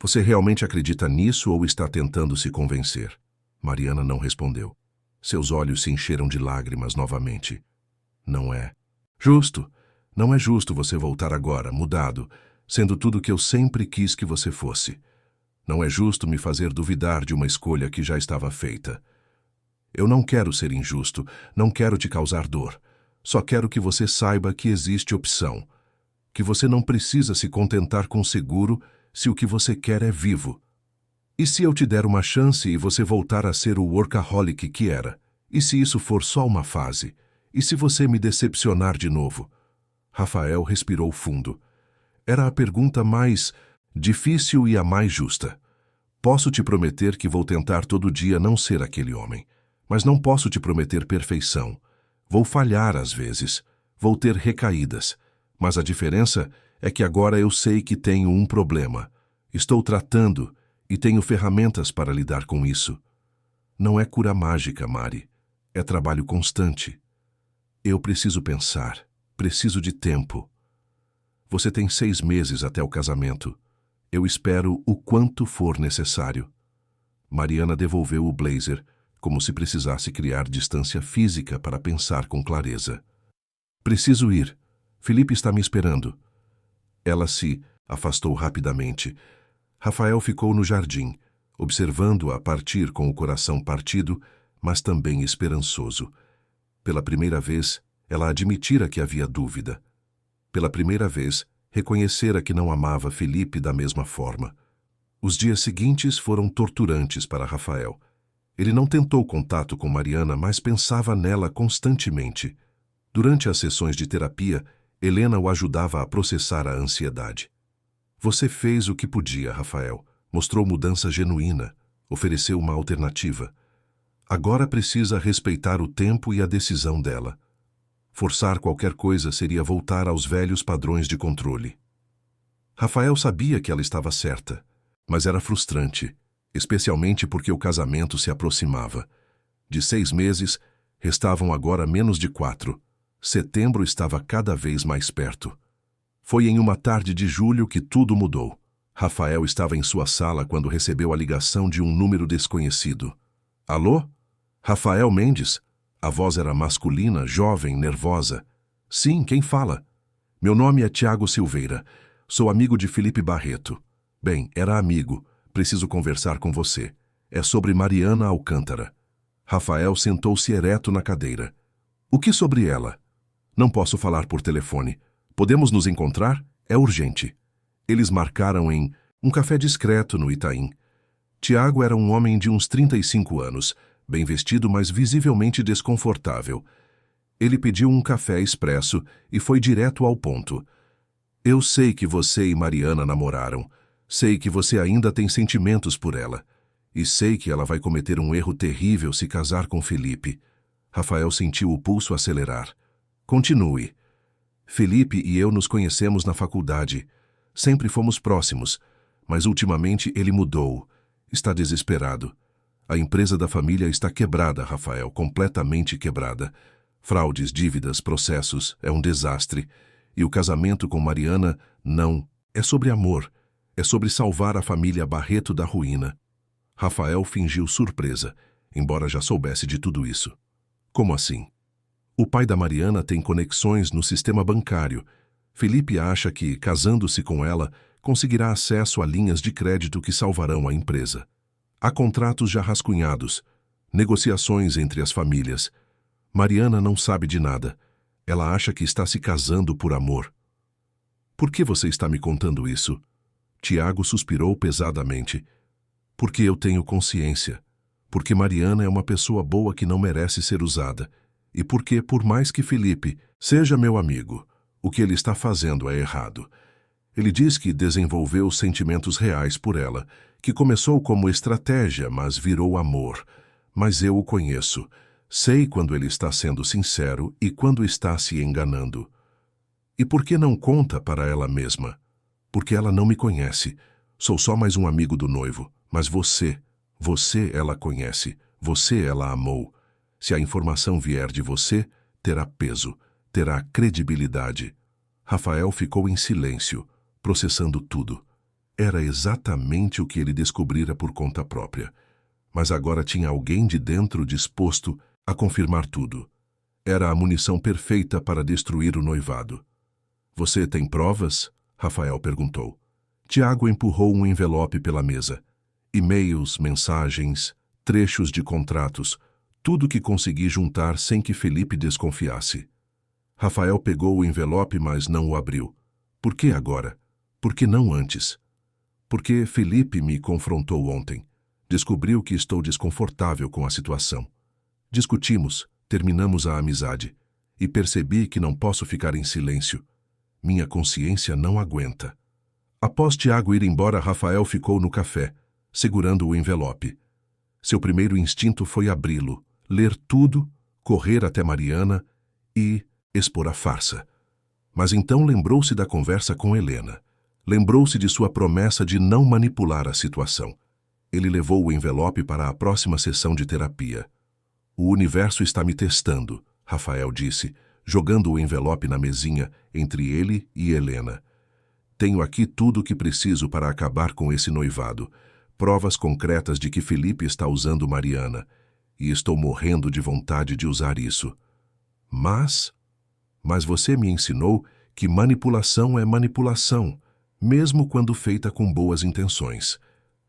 A: Você realmente acredita nisso ou está tentando se convencer? Mariana não respondeu. Seus olhos se encheram de lágrimas novamente. Não é. Justo. Não é justo você voltar agora, mudado, sendo tudo o que eu sempre quis que você fosse. Não é justo me fazer duvidar de uma escolha que já estava feita. Eu não quero ser injusto, não quero te causar dor. Só quero que você saiba que existe opção. Que você não precisa se contentar com seguro se o que você quer é vivo. E se eu te der uma chance e você voltar a ser o workaholic que era? E se isso for só uma fase? E se você me decepcionar de novo? Rafael respirou fundo. Era a pergunta mais difícil e a mais justa. Posso te prometer que vou tentar todo dia não ser aquele homem. Mas não posso te prometer perfeição. Vou falhar às vezes. Vou ter recaídas. Mas a diferença é que agora eu sei que tenho um problema. Estou tratando e tenho ferramentas para lidar com isso. Não é cura mágica, Mari. É trabalho constante. Eu preciso pensar. Preciso de tempo. Você tem 6 meses até o casamento. Eu espero o quanto for necessário. Mariana devolveu o blazer, como se precisasse criar distância física para pensar com clareza. Preciso ir. Felipe está me esperando. Ela se afastou rapidamente. Rafael ficou no jardim, observando-a partir com o coração partido, mas também esperançoso. Pela primeira vez, ela admitira que havia dúvida. Pela primeira vez, reconhecera que não amava Felipe da mesma forma. Os dias seguintes foram torturantes para Rafael. Ele não tentou contato com Mariana, mas pensava nela constantemente. Durante as sessões de terapia, Helena o ajudava a processar a ansiedade. Você fez o que podia, Rafael. Mostrou mudança genuína. Ofereceu uma alternativa. Agora precisa respeitar o tempo e a decisão dela. Forçar qualquer coisa seria voltar aos velhos padrões de controle. Rafael sabia que ela estava certa, mas era frustrante, especialmente porque o casamento se aproximava. De 6 meses, restavam agora menos de 4. Setembro estava cada vez mais perto. Foi em uma tarde de julho que tudo mudou. Rafael estava em sua sala quando recebeu a ligação de um número desconhecido. Alô? Rafael Mendes? A voz era masculina, jovem, nervosa. Sim, quem fala? Meu nome é Tiago Silveira. Sou amigo de Felipe Barreto. Bem, era amigo. Preciso conversar com você. É sobre Mariana Alcântara. Rafael sentou-se ereto na cadeira. O que sobre ela? Não posso falar por telefone. Podemos nos encontrar? É urgente. Eles marcaram em um café discreto no Itaim. Tiago era um homem de uns 35 anos, bem vestido, mas visivelmente desconfortável. Ele pediu um café expresso e foi direto ao ponto. Eu sei que você e Mariana namoraram. Sei que você ainda tem sentimentos por ela. E sei que ela vai cometer um erro terrível se casar com Felipe. Rafael sentiu o pulso acelerar. Continue. Felipe e eu nos conhecemos na faculdade. Sempre fomos próximos, mas ultimamente ele mudou. Está desesperado. A empresa da família está quebrada, Rafael, completamente quebrada. Fraudes, dívidas, processos, é um desastre. E o casamento com Mariana, não. É sobre amor. É sobre salvar a família Barreto da ruína. Rafael fingiu surpresa, embora já soubesse de tudo isso. Como assim? O pai da Mariana tem conexões no sistema bancário. Felipe acha que, casando-se com ela, conseguirá acesso a linhas de crédito que salvarão a empresa. Há contratos já rascunhados, negociações entre as famílias. Mariana não sabe de nada. Ela acha que está se casando por amor. Por que você está me contando isso? Tiago suspirou pesadamente. Porque eu tenho consciência. Porque Mariana é uma pessoa boa que não merece ser usada. E porque, por mais que Felipe seja meu amigo, o que ele está fazendo é errado. Ele diz que desenvolveu sentimentos reais por ela, que começou como estratégia, mas virou amor. Mas eu o conheço. Sei quando ele está sendo sincero e quando está se enganando. E por que não conta para ela mesma? Porque ela não me conhece. Sou só mais um amigo do noivo. Mas você ela conhece. Você ela amou. Se a informação vier de você, terá peso, terá credibilidade. Rafael ficou em silêncio, processando tudo. Era exatamente o que ele descobrira por conta própria. Mas agora tinha alguém de dentro disposto a confirmar tudo. Era a munição perfeita para destruir o noivado. Você tem provas? Rafael perguntou. Tiago empurrou um envelope pela mesa. E-mails, mensagens, trechos de contratos, tudo que consegui juntar sem que Felipe desconfiasse. Rafael pegou o envelope, mas não o abriu. Por que agora? Por que não antes? Porque Felipe me confrontou ontem. Descobriu que estou desconfortável com a situação. Discutimos, terminamos a amizade. E percebi que não posso ficar em silêncio. Minha consciência não aguenta. Após Tiago ir embora, Rafael ficou no café, segurando o envelope. Seu primeiro instinto foi abri-lo, ler tudo, correr até Mariana e expor a farsa. Mas então lembrou-se da conversa com Helena. Lembrou-se de sua promessa de não manipular a situação. Ele levou o envelope para a próxima sessão de terapia. O universo está me testando, Rafael disse, jogando o envelope na mesinha entre ele e Helena. Tenho aqui tudo o que preciso para acabar com esse noivado. Provas concretas de que Felipe está usando Mariana. E estou morrendo de vontade de usar isso. Mas você me ensinou que manipulação é manipulação, mesmo quando feita com boas intenções.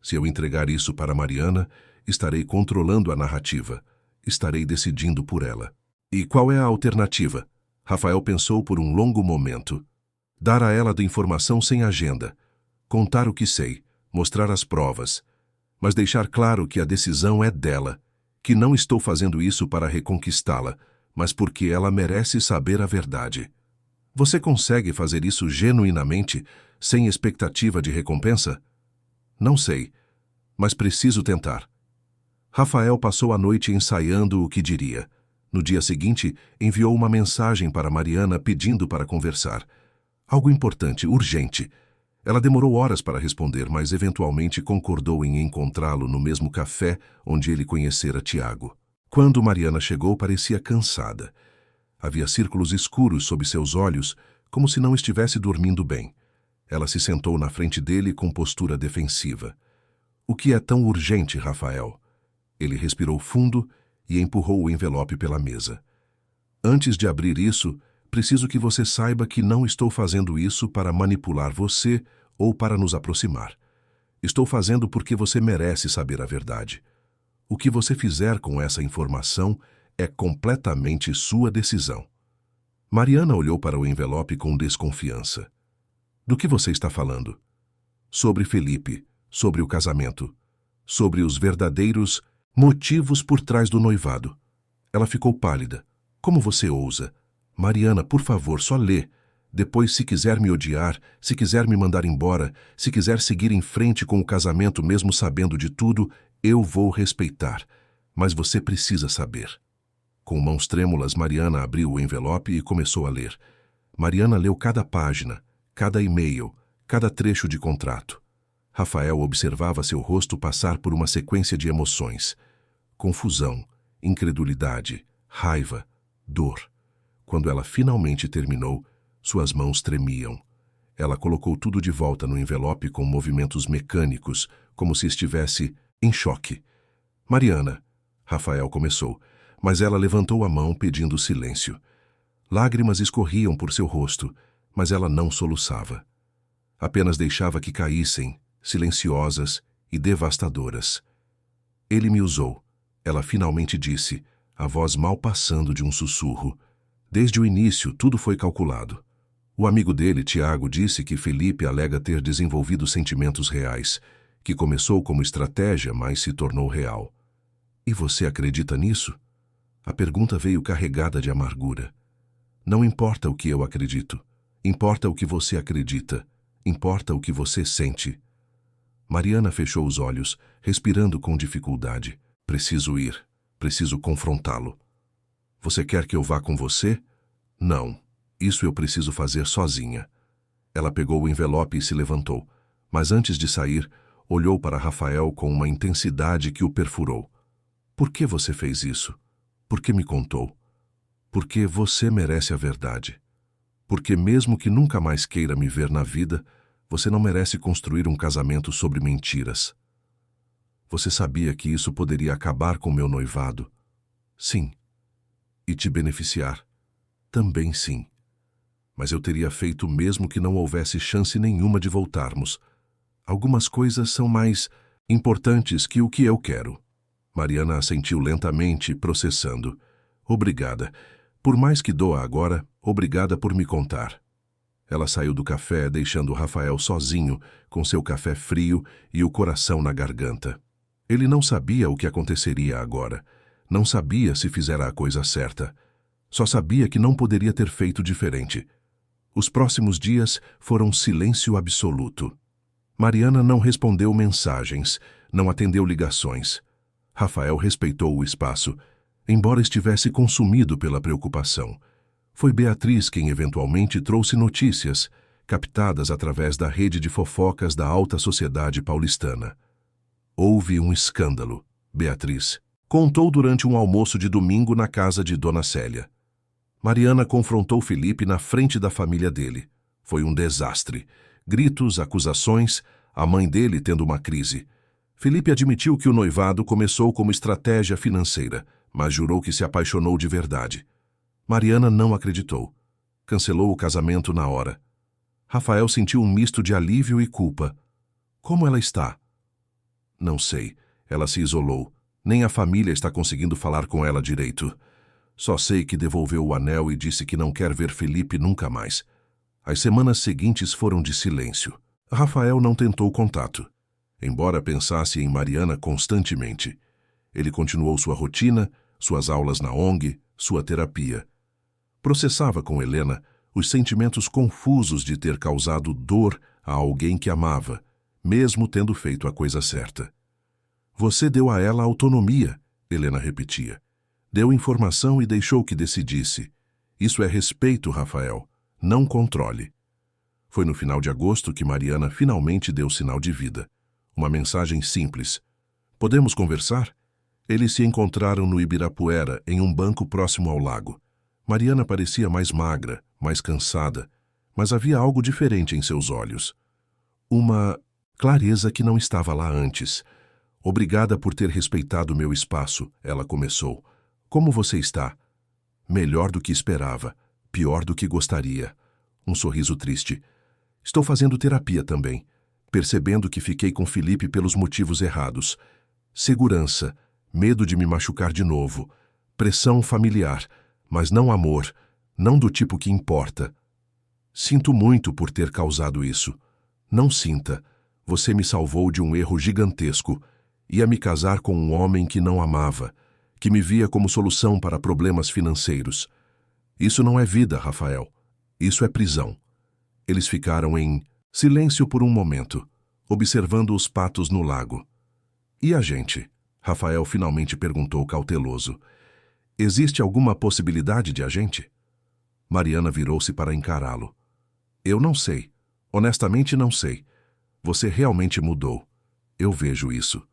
A: Se eu entregar isso para Mariana, estarei controlando a narrativa. Estarei decidindo por ela. E qual é a alternativa? Rafael pensou por um longo momento. Dar a ela da informação sem agenda. Contar o que sei, mostrar as provas. Mas deixar claro que a decisão é dela, que não estou fazendo isso para reconquistá-la, mas porque ela merece saber a verdade. Você consegue fazer isso genuinamente, sem expectativa de recompensa? Não sei, mas preciso tentar. Rafael passou a noite ensaiando o que diria. No dia seguinte, enviou uma mensagem para Mariana pedindo para conversar. Algo importante, urgente. Ela demorou horas para responder, mas eventualmente concordou em encontrá-lo no mesmo café onde ele conhecera Tiago. Quando Mariana chegou, parecia cansada. Havia círculos escuros sob seus olhos, como se não estivesse dormindo bem. Ela se sentou na frente dele com postura defensiva. O que é tão urgente, Rafael? Ele respirou fundo e empurrou o envelope pela mesa. Antes de abrir isso, preciso que você saiba que não estou fazendo isso para manipular você ou para nos aproximar. Estou fazendo porque você merece saber a verdade. O que você fizer com essa informação é completamente sua decisão. Mariana olhou para o envelope com desconfiança. Do que você está falando? Sobre Felipe, sobre o casamento, sobre os verdadeiros motivos por trás do noivado. Ela ficou pálida. Como você ousa? Mariana, por favor, só lê. Depois, se quiser me odiar, se quiser me mandar embora, se quiser seguir em frente com o casamento mesmo sabendo de tudo, eu vou respeitar. Mas você precisa saber. Com mãos trêmulas, Mariana abriu o envelope e começou a ler. Mariana leu cada página, cada e-mail, cada trecho de contrato. Rafael observava seu rosto passar por uma sequência de emoções. Confusão, incredulidade, raiva, dor. Quando ela finalmente terminou, suas mãos tremiam. Ela colocou tudo de volta no envelope com movimentos mecânicos, como se estivesse em choque. Mariana, Rafael começou, mas ela levantou a mão pedindo silêncio. Lágrimas escorriam por seu rosto, mas ela não soluçava. Apenas deixava que caíssem, silenciosas e devastadoras. Ele me usou, ela finalmente disse, a voz mal passando de um sussurro. Desde o início, tudo foi calculado. O amigo dele, Tiago, disse que Felipe alega ter desenvolvido sentimentos reais, que começou como estratégia, mas se tornou real. E você acredita nisso? A pergunta veio carregada de amargura. Não importa o que eu acredito. Importa o que você acredita. Importa o que você sente. Mariana fechou os olhos, respirando com dificuldade. Preciso ir. Preciso confrontá-lo. Você quer que eu vá com você? Não. Isso eu preciso fazer sozinha. Ela pegou o envelope e se levantou, mas antes de sair, olhou para Rafael com uma intensidade que o perfurou. Por que você fez isso? Por que me contou? Porque você merece a verdade. Porque mesmo que nunca mais queira me ver na vida, você não merece construir um casamento sobre mentiras. Você sabia que isso poderia acabar com meu noivado? Sim. E te beneficiar? Também sim. Mas eu teria feito mesmo que não houvesse chance nenhuma de voltarmos. Algumas coisas são mais importantes que o que eu quero. Mariana assentiu lentamente, processando. Obrigada. Por mais que doa agora, obrigada por me contar. Ela saiu do café, deixando Rafael sozinho, com seu café frio e o coração na garganta. Ele não sabia o que aconteceria agora. Não sabia se fizera a coisa certa. Só sabia que não poderia ter feito diferente. Os próximos dias foram silêncio absoluto. Mariana não respondeu mensagens, não atendeu ligações. Rafael respeitou o espaço, embora estivesse consumido pela preocupação. Foi Beatriz quem eventualmente trouxe notícias, captadas através da rede de fofocas da alta sociedade paulistana. Houve um escândalo, Beatriz contou durante um almoço de domingo na casa de Dona Célia. Mariana confrontou Felipe na frente da família dele. Foi um desastre. Gritos, acusações, a mãe dele tendo uma crise. Felipe admitiu que o noivado começou como estratégia financeira, mas jurou que se apaixonou de verdade. Mariana não acreditou. Cancelou o casamento na hora. Rafael sentiu um misto de alívio e culpa. Como ela está? Não sei. Ela se isolou. Nem a família está conseguindo falar com ela direito. Só sei que devolveu o anel e disse que não quer ver Felipe nunca mais. As semanas seguintes foram de silêncio. Rafael não tentou contato, embora pensasse em Mariana constantemente. Ele continuou sua rotina, suas aulas na ONG, sua terapia. Processava com Helena os sentimentos confusos de ter causado dor a alguém que amava, mesmo tendo feito a coisa certa. Você deu a ela autonomia, Helena repetia. Deu informação e deixou que decidisse. Isso é respeito, Rafael. Não controle. Foi no final de agosto que Mariana finalmente deu sinal de vida. Uma mensagem simples. Podemos conversar? Eles se encontraram no Ibirapuera, em um banco próximo ao lago. Mariana parecia mais magra, mais cansada, mas havia algo diferente em seus olhos. Uma clareza que não estava lá antes. Obrigada por ter respeitado meu espaço, ela começou. Como você está? Melhor do que esperava, pior do que gostaria. Um sorriso triste. Estou fazendo terapia também, percebendo que fiquei com Felipe pelos motivos errados. Segurança, medo de me machucar de novo, pressão familiar, mas não amor, não do tipo que importa. Sinto muito por ter causado isso. Não sinta. Você me salvou de um erro gigantesco. Ia me casar com um homem que não amava, que me via como solução para problemas financeiros. Isso não é vida, Rafael. Isso é prisão. Eles ficaram em silêncio por um momento, observando os patos no lago. E a gente? Rafael finalmente perguntou cauteloso. Existe alguma possibilidade de a gente? Mariana virou-se para encará-lo. Eu não sei. Honestamente não sei. Você realmente mudou. Eu vejo isso.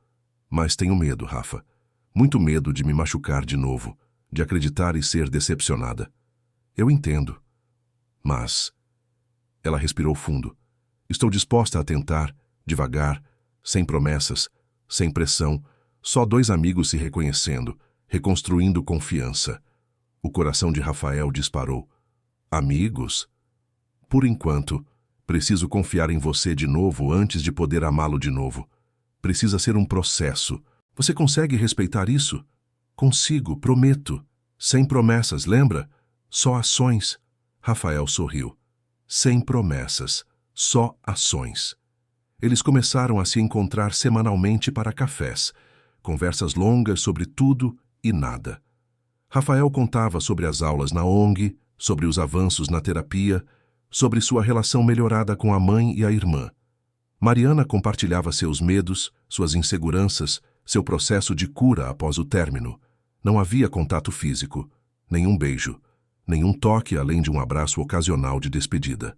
A: Mas tenho medo, Rafa. Muito medo de me machucar de novo, de acreditar e ser decepcionada. Eu entendo. Mas... Ela respirou fundo. Estou disposta a tentar, devagar, sem promessas, sem pressão, só dois amigos se reconhecendo, reconstruindo confiança. O coração de Rafael disparou. Amigos? Por enquanto, preciso confiar em você de novo antes de poder amá-lo de novo. Precisa ser um processo. Você consegue respeitar isso? Consigo, prometo. Sem promessas, lembra? Só ações. Rafael sorriu. Sem promessas, só ações. Eles começaram a se encontrar semanalmente para cafés, conversas longas sobre tudo e nada. Rafael contava sobre as aulas na ONG, sobre os avanços na terapia, sobre sua relação melhorada com a mãe e a irmã. Mariana compartilhava seus medos, suas inseguranças, seu processo de cura após o término. Não havia contato físico, nenhum beijo, nenhum toque além de um abraço ocasional de despedida.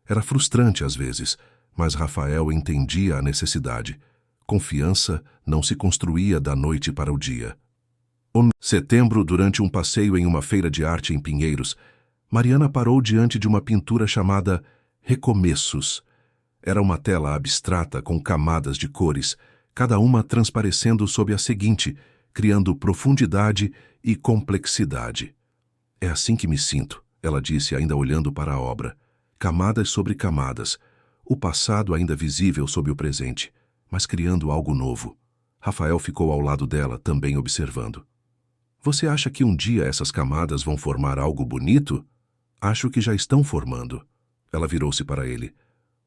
A: Era frustrante às vezes, mas Rafael entendia a necessidade. Confiança não se construía da noite para o dia. Em setembro, durante um passeio em uma feira de arte em Pinheiros, Mariana parou diante de uma pintura chamada Recomeços. Era uma tela abstrata com camadas de cores, cada uma transparecendo sob a seguinte, criando profundidade e complexidade. É assim que me sinto, ela disse, ainda olhando para a obra. Camadas sobre camadas, o passado ainda visível sob o presente, mas criando algo novo. Rafael ficou ao lado dela, também observando. Você acha que um dia essas camadas vão formar algo bonito? Acho que já estão formando. Ela virou-se para ele.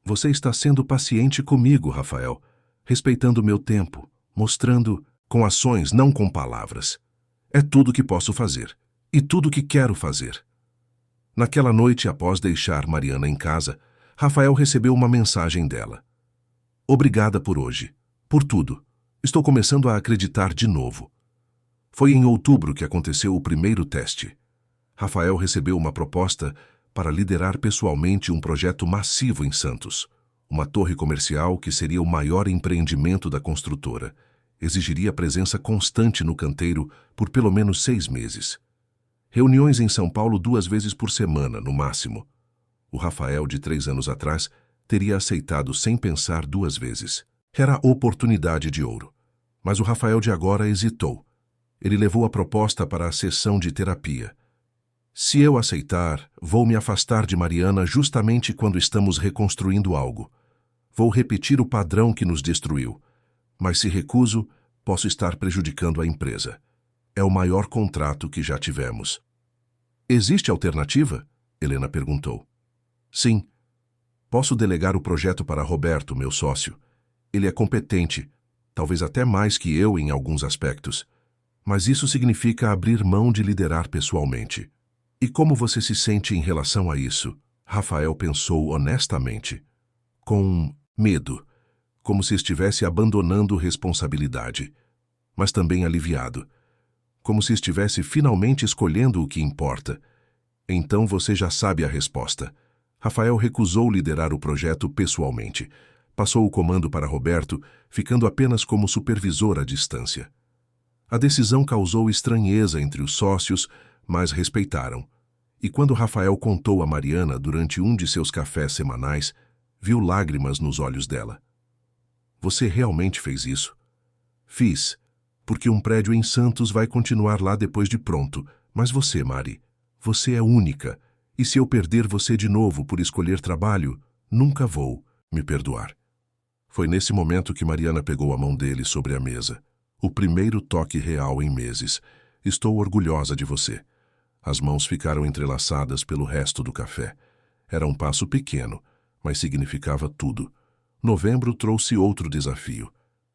A: Você está sendo paciente comigo, Rafael, respeitando meu tempo, mostrando com ações, não com palavras. É tudo que posso fazer, e tudo que quero fazer. Naquela noite, após deixar Mariana em casa, Rafael recebeu uma mensagem dela. Obrigada por hoje, por tudo. Estou começando a acreditar de novo. Foi em outubro que aconteceu o primeiro teste. Rafael recebeu uma proposta para liderar pessoalmente um projeto massivo em Santos. Uma torre comercial que seria o maior empreendimento da construtora. Exigiria presença constante no canteiro por pelo menos 6 meses. Reuniões em São Paulo 2 vezes por semana, no máximo. O Rafael, de 3 anos atrás, teria aceitado sem pensar 2 vezes. Era oportunidade de ouro. Mas o Rafael de agora hesitou. Ele levou a proposta para a sessão de terapia. Se eu aceitar, vou me afastar de Mariana justamente quando estamos reconstruindo algo. Vou repetir o padrão que nos destruiu. Mas se recuso, posso estar prejudicando a empresa. É o maior contrato que já tivemos. Existe alternativa? Helena perguntou. Sim. Posso delegar o projeto para Roberto, meu sócio. Ele é competente, talvez até mais que eu em alguns aspectos. Mas isso significa abrir mão de liderar pessoalmente. E como você se sente em relação a isso? Rafael pensou honestamente. Com medo, como se estivesse abandonando responsabilidade, mas também aliviado, como se estivesse finalmente escolhendo o que importa. Então você já sabe a resposta. Rafael recusou liderar o projeto pessoalmente. Passou o comando para Roberto, ficando apenas como supervisor à distância. A decisão causou estranheza entre os sócios, mas respeitaram. E quando Rafael contou a Mariana durante um de seus cafés semanais, viu lágrimas nos olhos dela. Você realmente fez isso? Fiz, porque um prédio em Santos vai continuar lá depois de pronto, mas você, Mari, você é única, e se eu perder você de novo por escolher trabalho, nunca vou me perdoar. Foi nesse momento que Mariana pegou a mão dele sobre a mesa. O primeiro toque real em meses. Estou orgulhosa de você. As mãos ficaram entrelaçadas pelo resto do café. Era um passo pequeno, mas significava tudo. Novembro trouxe outro desafio.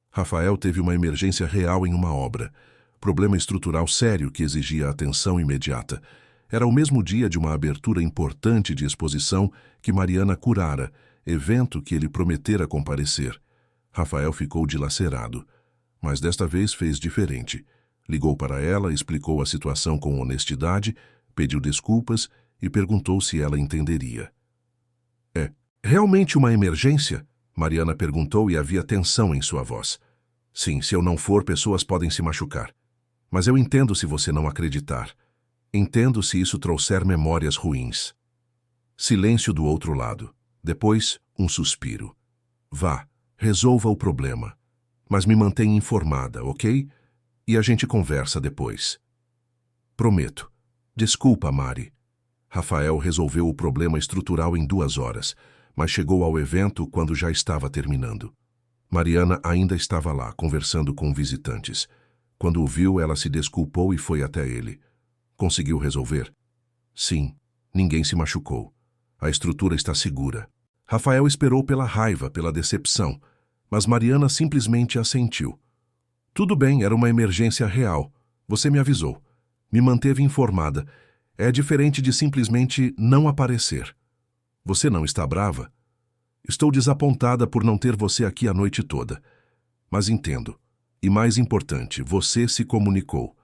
A: Rafael teve uma emergência real em uma obra. Problema estrutural sério que exigia atenção imediata. Era o mesmo dia de uma abertura importante de exposição que Mariana curara, evento que ele prometera comparecer. Rafael ficou dilacerado, mas desta vez fez diferente. Ligou para ela, explicou a situação com honestidade, pediu desculpas e perguntou se ela entenderia. É realmente uma emergência? Mariana perguntou e havia tensão em sua voz. Sim, se eu não for, pessoas podem se machucar. Mas eu entendo se você não acreditar. Entendo se isso trouxer memórias ruins. Silêncio do outro lado. Depois, um suspiro. Vá, resolva o problema. Mas me mantenha informada, ok? E a gente conversa depois. Prometo. Desculpa, Mari. Rafael resolveu o problema estrutural em 2 horas, mas chegou ao evento quando já estava terminando. Mariana ainda estava lá, conversando com visitantes. Quando o viu, ela se desculpou e foi até ele. Conseguiu resolver? Sim, ninguém se machucou. A estrutura está segura. Rafael esperou pela raiva, pela decepção, mas Mariana simplesmente assentiu. Tudo bem, era uma emergência real. Você me avisou. Me manteve informada. É diferente de simplesmente não aparecer. Você não está brava? Estou desapontada por não ter você aqui a noite toda. Mas entendo. E mais importante, você se comunicou.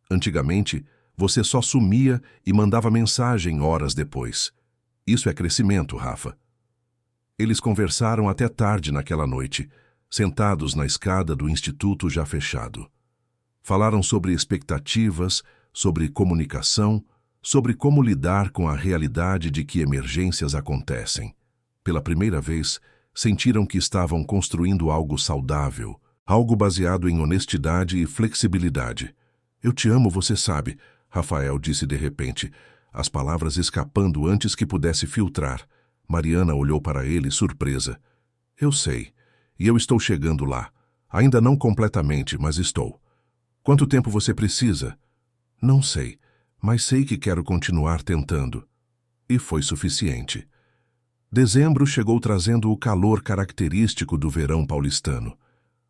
A: Antigamente, você só sumia e mandava mensagem horas depois. Isso é crescimento, Rafa. Eles conversaram até tarde naquela noite, sentados na escada do instituto já fechado. Falaram sobre expectativas, sobre comunicação, sobre como lidar com a realidade de que emergências acontecem. Pela primeira vez, sentiram que estavam construindo algo saudável, algo baseado em honestidade e flexibilidade. Eu te amo, você sabe, Rafael disse de repente, as palavras escapando antes que pudesse filtrar. Mariana olhou para ele, surpresa. Eu sei, e eu estou chegando lá. Ainda não completamente, mas estou. Quanto tempo você precisa? Não sei, mas sei que quero continuar tentando. E foi suficiente. Dezembro chegou trazendo o calor característico do verão paulistano.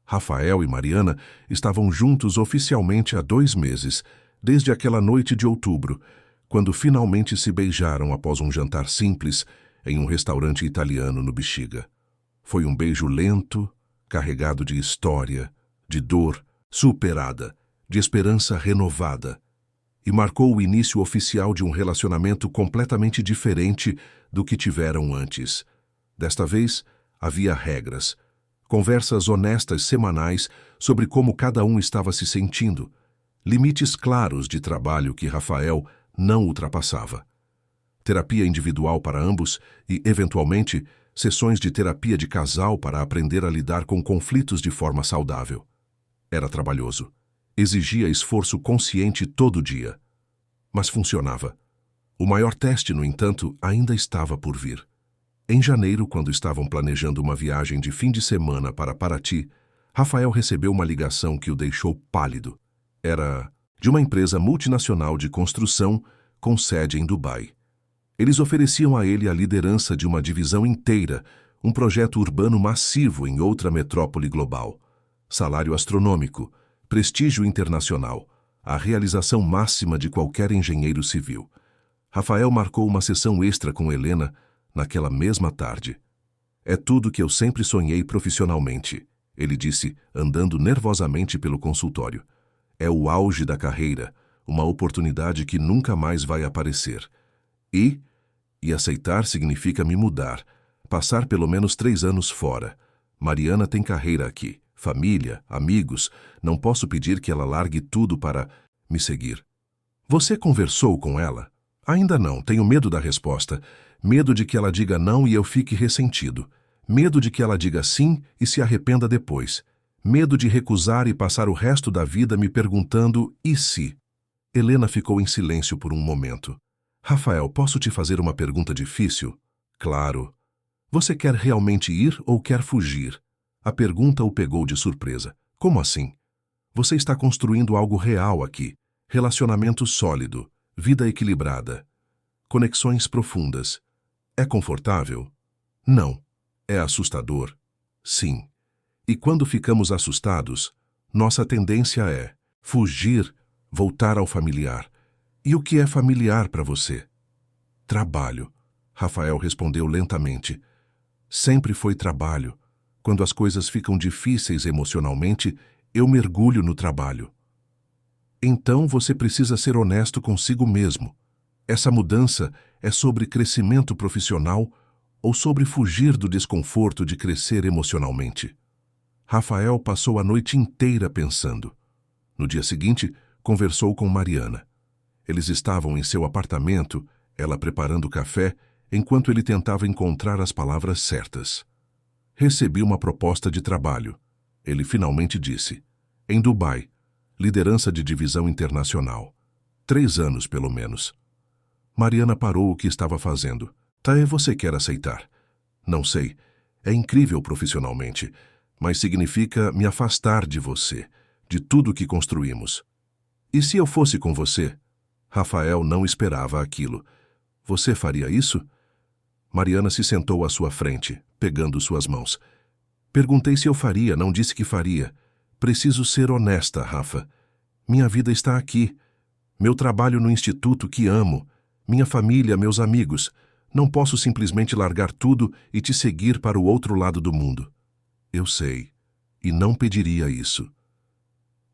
A: Rafael e Mariana estavam juntos oficialmente há 2 meses, desde aquela noite de outubro, quando finalmente se beijaram após um jantar simples em um restaurante italiano no Bexiga. Foi um beijo lento, carregado de história, de dor superada, de esperança renovada, e marcou o início oficial de um relacionamento completamente diferente do que tiveram antes. Desta vez, havia regras, conversas honestas semanais sobre como cada um estava se sentindo, limites claros de trabalho que Rafael não ultrapassava. Terapia individual para ambos e, eventualmente, sessões de terapia de casal para aprender a lidar com conflitos de forma saudável. Era trabalhoso. Exigia esforço consciente todo dia. Mas funcionava. O maior teste, no entanto, ainda estava por vir. Em janeiro, quando estavam planejando uma viagem de fim de semana para Paraty, Rafael recebeu uma ligação que o deixou pálido. Era de uma empresa multinacional de construção com sede em Dubai. Eles ofereciam a ele a liderança de uma divisão inteira, um projeto urbano massivo em outra metrópole global. Salário astronômico, prestígio internacional, a realização máxima de qualquer engenheiro civil. Rafael marcou uma sessão extra com Helena naquela mesma tarde. É tudo que eu sempre sonhei profissionalmente, ele disse, andando nervosamente pelo consultório. É o auge da carreira, uma oportunidade que nunca mais vai aparecer. E aceitar significa me mudar, passar pelo menos 3 anos fora. Mariana tem carreira aqui, família, amigos, não posso pedir que ela largue tudo para me seguir. Você conversou com ela? Ainda não, tenho medo da resposta. Medo de que ela diga não e eu fique ressentido. Medo de que ela diga sim e se arrependa depois. Medo de recusar e passar o resto da vida me perguntando e se? Helena ficou em silêncio por um momento. Rafael, posso te fazer uma pergunta difícil? Claro. Você quer realmente ir ou quer fugir? A pergunta o pegou de surpresa. Como assim? Você está construindo algo real aqui. Relacionamento sólido, vida equilibrada, conexões profundas. É confortável? Não. É assustador? Sim. E quando ficamos assustados, nossa tendência é fugir, voltar ao familiar. E o que é familiar para você? Trabalho. Rafael respondeu lentamente. Sempre foi trabalho. Quando as coisas ficam difíceis emocionalmente, eu mergulho no trabalho. Então você precisa ser honesto consigo mesmo. Essa mudança é sobre crescimento profissional ou sobre fugir do desconforto de crescer emocionalmente? Rafael passou a noite inteira pensando. No dia seguinte, conversou com Mariana. Eles estavam em seu apartamento, ela preparando café, enquanto ele tentava encontrar as palavras certas. Recebi uma proposta de trabalho. Ele finalmente disse. Em Dubai. Liderança de divisão internacional. 3 anos, pelo menos. Mariana parou o que estava fazendo. Tae, você quer aceitar? Não sei. É incrível profissionalmente, mas significa me afastar de você, de tudo que construímos. E se eu fosse com você? Rafael não esperava aquilo. Você faria isso? Mariana se sentou à sua frente, pegando suas mãos. Perguntei se eu faria, não disse que faria. Preciso ser honesta, Rafa. Minha vida está aqui. Meu trabalho no instituto que amo, minha família, meus amigos. Não posso simplesmente largar tudo e te seguir para o outro lado do mundo. Eu sei, e não pediria isso.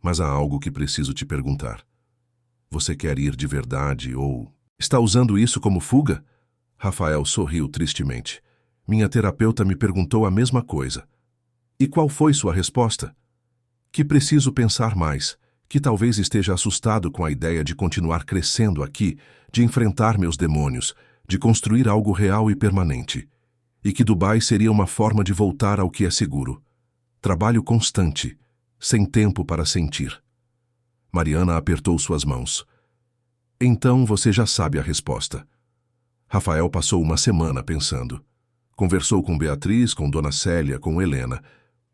A: Mas há algo que preciso te perguntar. Você quer ir de verdade ou está usando isso como fuga? Rafael sorriu tristemente. Minha terapeuta me perguntou a mesma coisa. E qual foi sua resposta? Que preciso pensar mais, que talvez esteja assustado com a ideia de continuar crescendo aqui, de enfrentar meus demônios, de construir algo real e permanente. E que Dubai seria uma forma de voltar ao que é seguro. Trabalho constante, sem tempo para sentir. Mariana apertou suas mãos. Então você já sabe a resposta. Rafael passou uma semana pensando. Conversou com Beatriz, com Dona Célia, com Helena.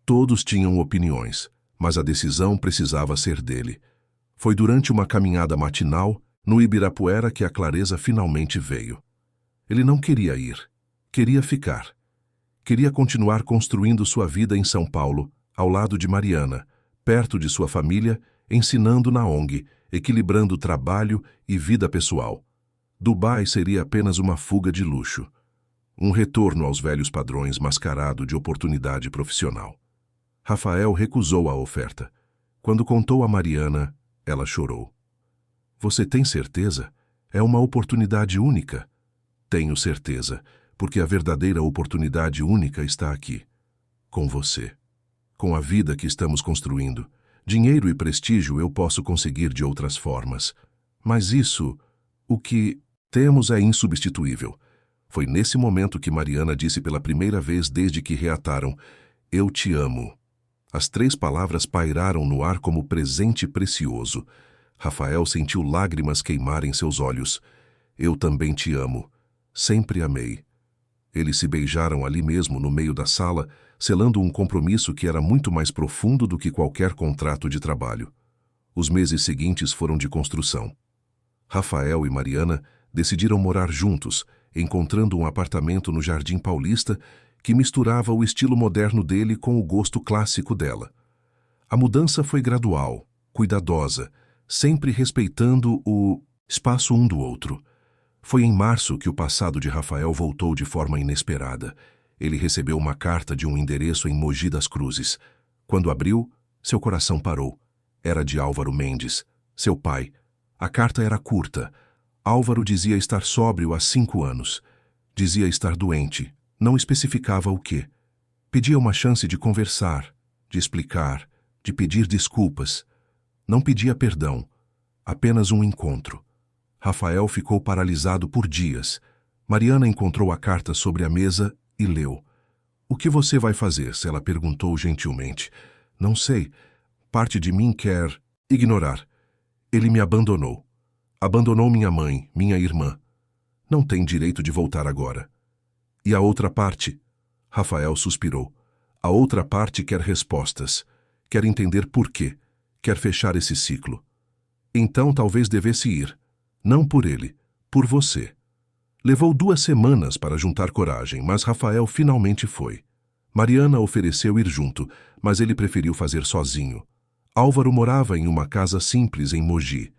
A: Todos tinham opiniões, mas a decisão precisava ser dele. Foi durante uma caminhada matinal, no Ibirapuera, que a clareza finalmente veio. Ele não queria ir. Queria ficar. Queria continuar construindo sua vida em São Paulo, ao lado de Mariana, perto de sua família, ensinando na ONG, equilibrando trabalho e vida pessoal. Dubai seria apenas uma fuga de luxo. Um retorno aos velhos padrões mascarado de oportunidade profissional. Rafael recusou a oferta. Quando contou a Mariana, ela chorou. Você tem certeza? É uma oportunidade única. Tenho certeza, porque a verdadeira oportunidade única está aqui. Com você. Com a vida que estamos construindo. Dinheiro e prestígio eu posso conseguir de outras formas. Mas isso, o que temos é insubstituível. Foi nesse momento que Mariana disse pela primeira vez desde que reataram: Eu te amo. As 3 palavras pairaram no ar como presente precioso. Rafael sentiu lágrimas queimarem seus olhos. Eu também te amo. Sempre amei. Eles se beijaram ali mesmo no meio da sala, selando um compromisso que era muito mais profundo do que qualquer contrato de trabalho. Os meses seguintes foram de construção. Rafael e Mariana decidiram morar juntos, encontrando um apartamento no Jardim Paulista que misturava o estilo moderno dele com o gosto clássico dela. A mudança foi gradual, cuidadosa, sempre respeitando o espaço um do outro. Foi em março que o passado de Rafael voltou de forma inesperada. Ele recebeu uma carta de um endereço em Mogi das Cruzes. Quando abriu, seu coração parou. Era de Álvaro Mendes, seu pai. A carta era curta. Álvaro dizia estar sóbrio há 5 anos. Dizia estar doente. Não especificava o quê. Pedia uma chance de conversar, de explicar, de pedir desculpas. Não pedia perdão. Apenas um encontro. Rafael ficou paralisado por dias. Mariana encontrou a carta sobre a mesa e leu. O que você vai fazer? Ela perguntou gentilmente. Não sei. Parte de mim quer ignorar. Ele me abandonou. Abandonou minha mãe, minha irmã. Não tem direito de voltar agora. E a outra parte? Rafael suspirou. A outra parte quer respostas. Quer entender por quê. Quer fechar esse ciclo. Então talvez devesse ir. Não por ele, por você. Levou 2 semanas para juntar coragem, mas Rafael finalmente foi. Mariana ofereceu ir junto, mas ele preferiu fazer sozinho. Álvaro morava em uma casa simples em Mogi.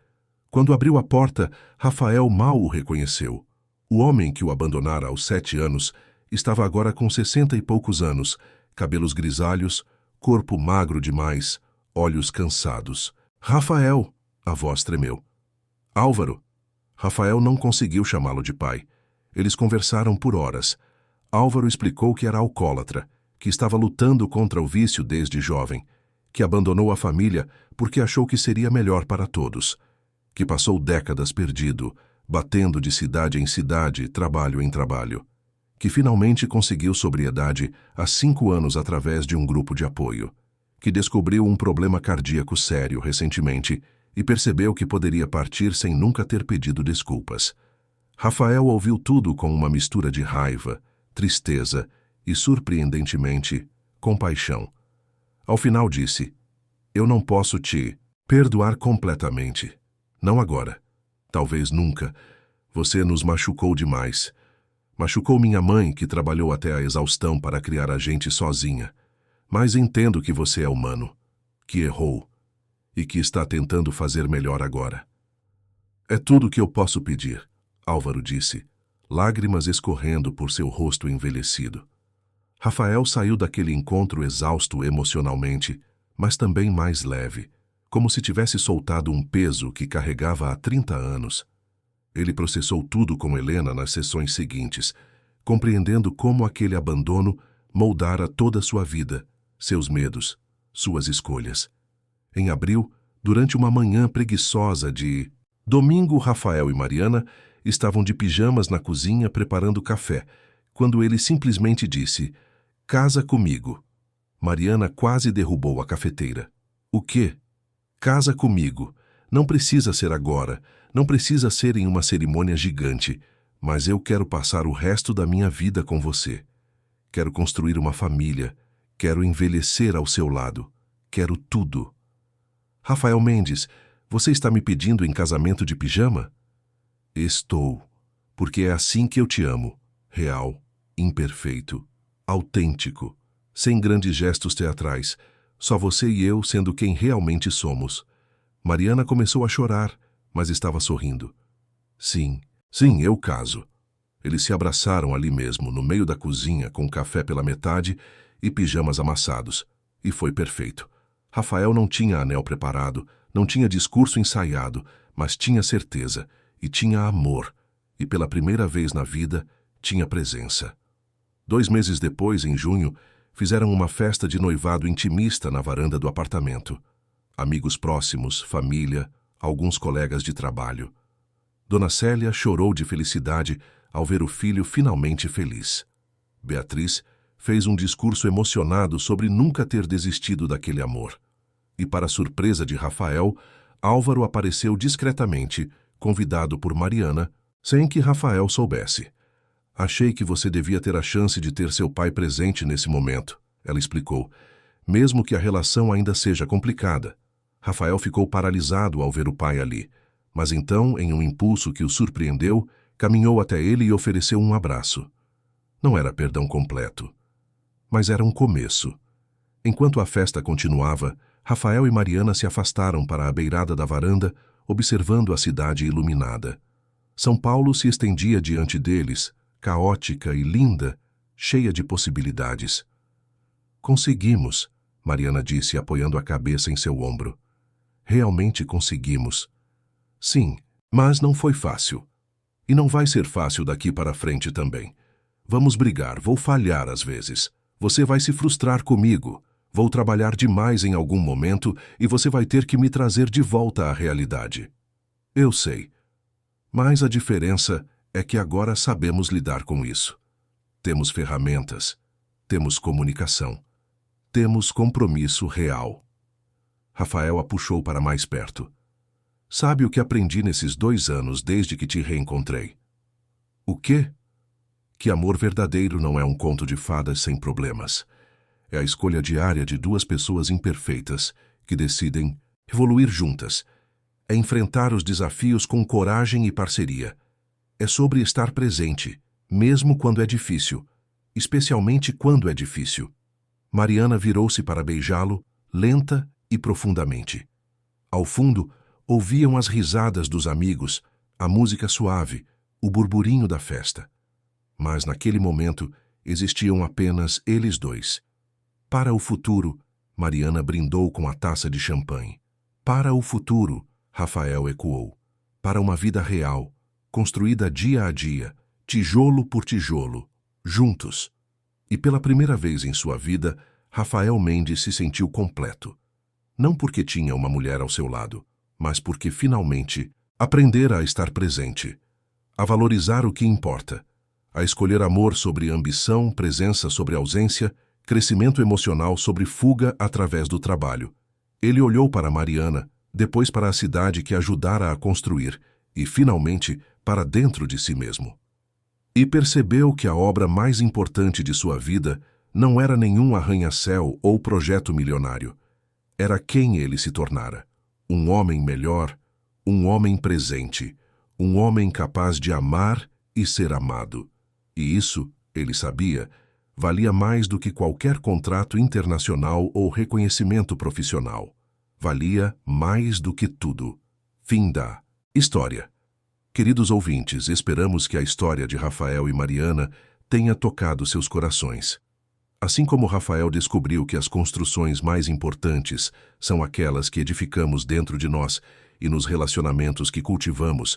A: Quando abriu a porta, Rafael mal o reconheceu. O homem que o abandonara aos 7 anos estava agora com 60 e poucos anos, cabelos grisalhos, corpo magro demais, olhos cansados. Rafael! A voz tremeu. Álvaro! Rafael não conseguiu chamá-lo de pai. Eles conversaram por horas. Álvaro explicou que era alcoólatra, que estava lutando contra o vício desde jovem, que abandonou a família porque achou que seria melhor para todos, que passou décadas perdido, batendo de cidade em cidade, trabalho em trabalho, que finalmente conseguiu sobriedade há 5 anos através de um grupo de apoio, que descobriu um problema cardíaco sério recentemente e percebeu que poderia partir sem nunca ter pedido desculpas. Rafael ouviu tudo com uma mistura de raiva, tristeza e, surpreendentemente, compaixão. Ao final disse: Eu não posso te perdoar completamente. Não agora. Talvez nunca. Você nos machucou demais. Machucou minha mãe, que trabalhou até a exaustão para criar a gente sozinha. Mas entendo que você é humano, que errou e que está tentando fazer melhor agora. É tudo o que eu posso pedir, Álvaro disse, lágrimas escorrendo por seu rosto envelhecido. Rafael saiu daquele encontro exausto emocionalmente, mas também mais leve, como se tivesse soltado um peso que carregava há 30 anos. Ele processou tudo com Helena nas sessões seguintes, compreendendo como aquele abandono moldara toda sua vida, seus medos, suas escolhas. Em abril, durante uma manhã preguiçosa de domingo, Rafael e Mariana estavam de pijamas na cozinha preparando café, quando ele simplesmente disse: "Casa comigo." Mariana quase derrubou a cafeteira. "O quê?" "Casa comigo. Não precisa ser agora, não precisa ser em uma cerimônia gigante, mas eu quero passar o resto da minha vida com você. Quero construir uma família, quero envelhecer ao seu lado, quero tudo." "Rafael Mendes, você está me pedindo em casamento de pijama?" "Estou, porque é assim que eu te amo, real, imperfeito, autêntico, sem grandes gestos teatrais, só você e eu sendo quem realmente somos." Mariana começou a chorar, mas estava sorrindo. Sim, eu caso." Eles se abraçaram ali mesmo, no meio da cozinha, com café pela metade e pijamas amassados. E foi perfeito. Rafael não tinha anel preparado, não tinha discurso ensaiado, mas tinha certeza, e tinha amor, e pela primeira vez na vida, tinha presença. 2 meses depois, em junho, fizeram uma festa de noivado intimista na varanda do apartamento. Amigos próximos, família, alguns colegas de trabalho. Dona Célia chorou de felicidade ao ver o filho finalmente feliz. Beatriz fez um discurso emocionado sobre nunca ter desistido daquele amor. E, para surpresa de Rafael, Álvaro apareceu discretamente, convidado por Mariana, sem que Rafael soubesse. "Achei que você devia ter a chance de ter seu pai presente nesse momento", ela explicou, "mesmo que a relação ainda seja complicada." Rafael ficou paralisado ao ver o pai ali, mas então, em um impulso que o surpreendeu, caminhou até ele e ofereceu um abraço. Não era perdão completo, mas era um começo. Enquanto a festa continuava, Rafael e Mariana se afastaram para a beirada da varanda, observando a cidade iluminada. São Paulo se estendia diante deles, caótica e linda, cheia de possibilidades. "Conseguimos", Mariana disse, apoiando a cabeça em seu ombro. "Realmente conseguimos." "Sim, mas não foi fácil. E não vai ser fácil daqui para frente também. Vamos brigar, vou falhar às vezes. Você vai se frustrar comigo. Vou trabalhar demais em algum momento e você vai ter que me trazer de volta à realidade." "Eu sei. Mas a diferença é que agora sabemos lidar com isso. Temos ferramentas, temos comunicação, temos compromisso real." Rafael a puxou para mais perto. "Sabe o que aprendi nesses 2 anos desde que te reencontrei?" "O quê?" "Que amor verdadeiro não é um conto de fadas sem problemas. É a escolha diária de 2 pessoas imperfeitas que decidem evoluir juntas. É enfrentar os desafios com coragem e parceria. É sobre estar presente, mesmo quando é difícil, especialmente quando é difícil." Mariana virou-se para beijá-lo, lenta e profundamente. Ao fundo, ouviam as risadas dos amigos, a música suave, o burburinho da festa. Mas naquele momento existiam apenas eles dois. Para o futuro, Mariana brindou com a taça de champanhe. Para o futuro, Rafael ecoou. Para uma vida real, construída dia a dia, tijolo por tijolo, juntos. E pela primeira vez em sua vida, Rafael Mendes se sentiu completo. Não porque tinha uma mulher ao seu lado, mas porque finalmente aprendera a estar presente, a valorizar o que importa, a escolher amor sobre ambição, presença sobre ausência, crescimento emocional sobre fuga através do trabalho. Ele olhou para Mariana, depois para a cidade que ajudara a construir e, finalmente, para dentro de si mesmo. E percebeu que a obra mais importante de sua vida não era nenhum arranha-céu ou projeto milionário. Era quem ele se tornara. Um homem melhor, um homem presente, um homem capaz de amar e ser amado. E isso, ele sabia, valia mais do que qualquer contrato internacional ou reconhecimento profissional. Valia mais do que tudo. Fim da história. Queridos ouvintes, esperamos que a história de Rafael e Mariana tenha tocado seus corações. Assim como Rafael descobriu que as construções mais importantes são aquelas que edificamos dentro de nós e nos relacionamentos que cultivamos,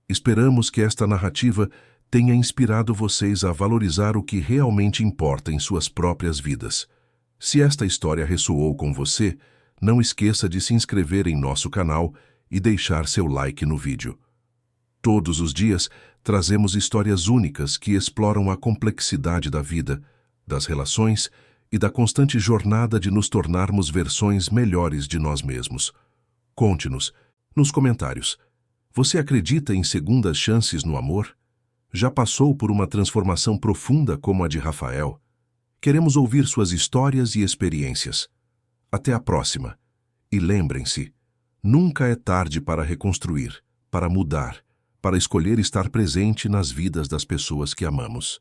A: esperamos que esta narrativa tenha inspirado vocês a valorizar o que realmente importa em suas próprias vidas. Se esta história ressoou com você, não esqueça de se inscrever em nosso canal e deixar seu like no vídeo. Todos os dias trazemos histórias únicas que exploram a complexidade da vida, das relações e da constante jornada de nos tornarmos versões melhores de nós mesmos. Conte-nos, nos comentários, você acredita em segundas chances no amor? Já passou por uma transformação profunda como a de Rafael? Queremos ouvir suas histórias e experiências. Até a próxima. E lembrem-se, nunca é tarde para reconstruir, para mudar, para escolher estar presente nas vidas das pessoas que amamos.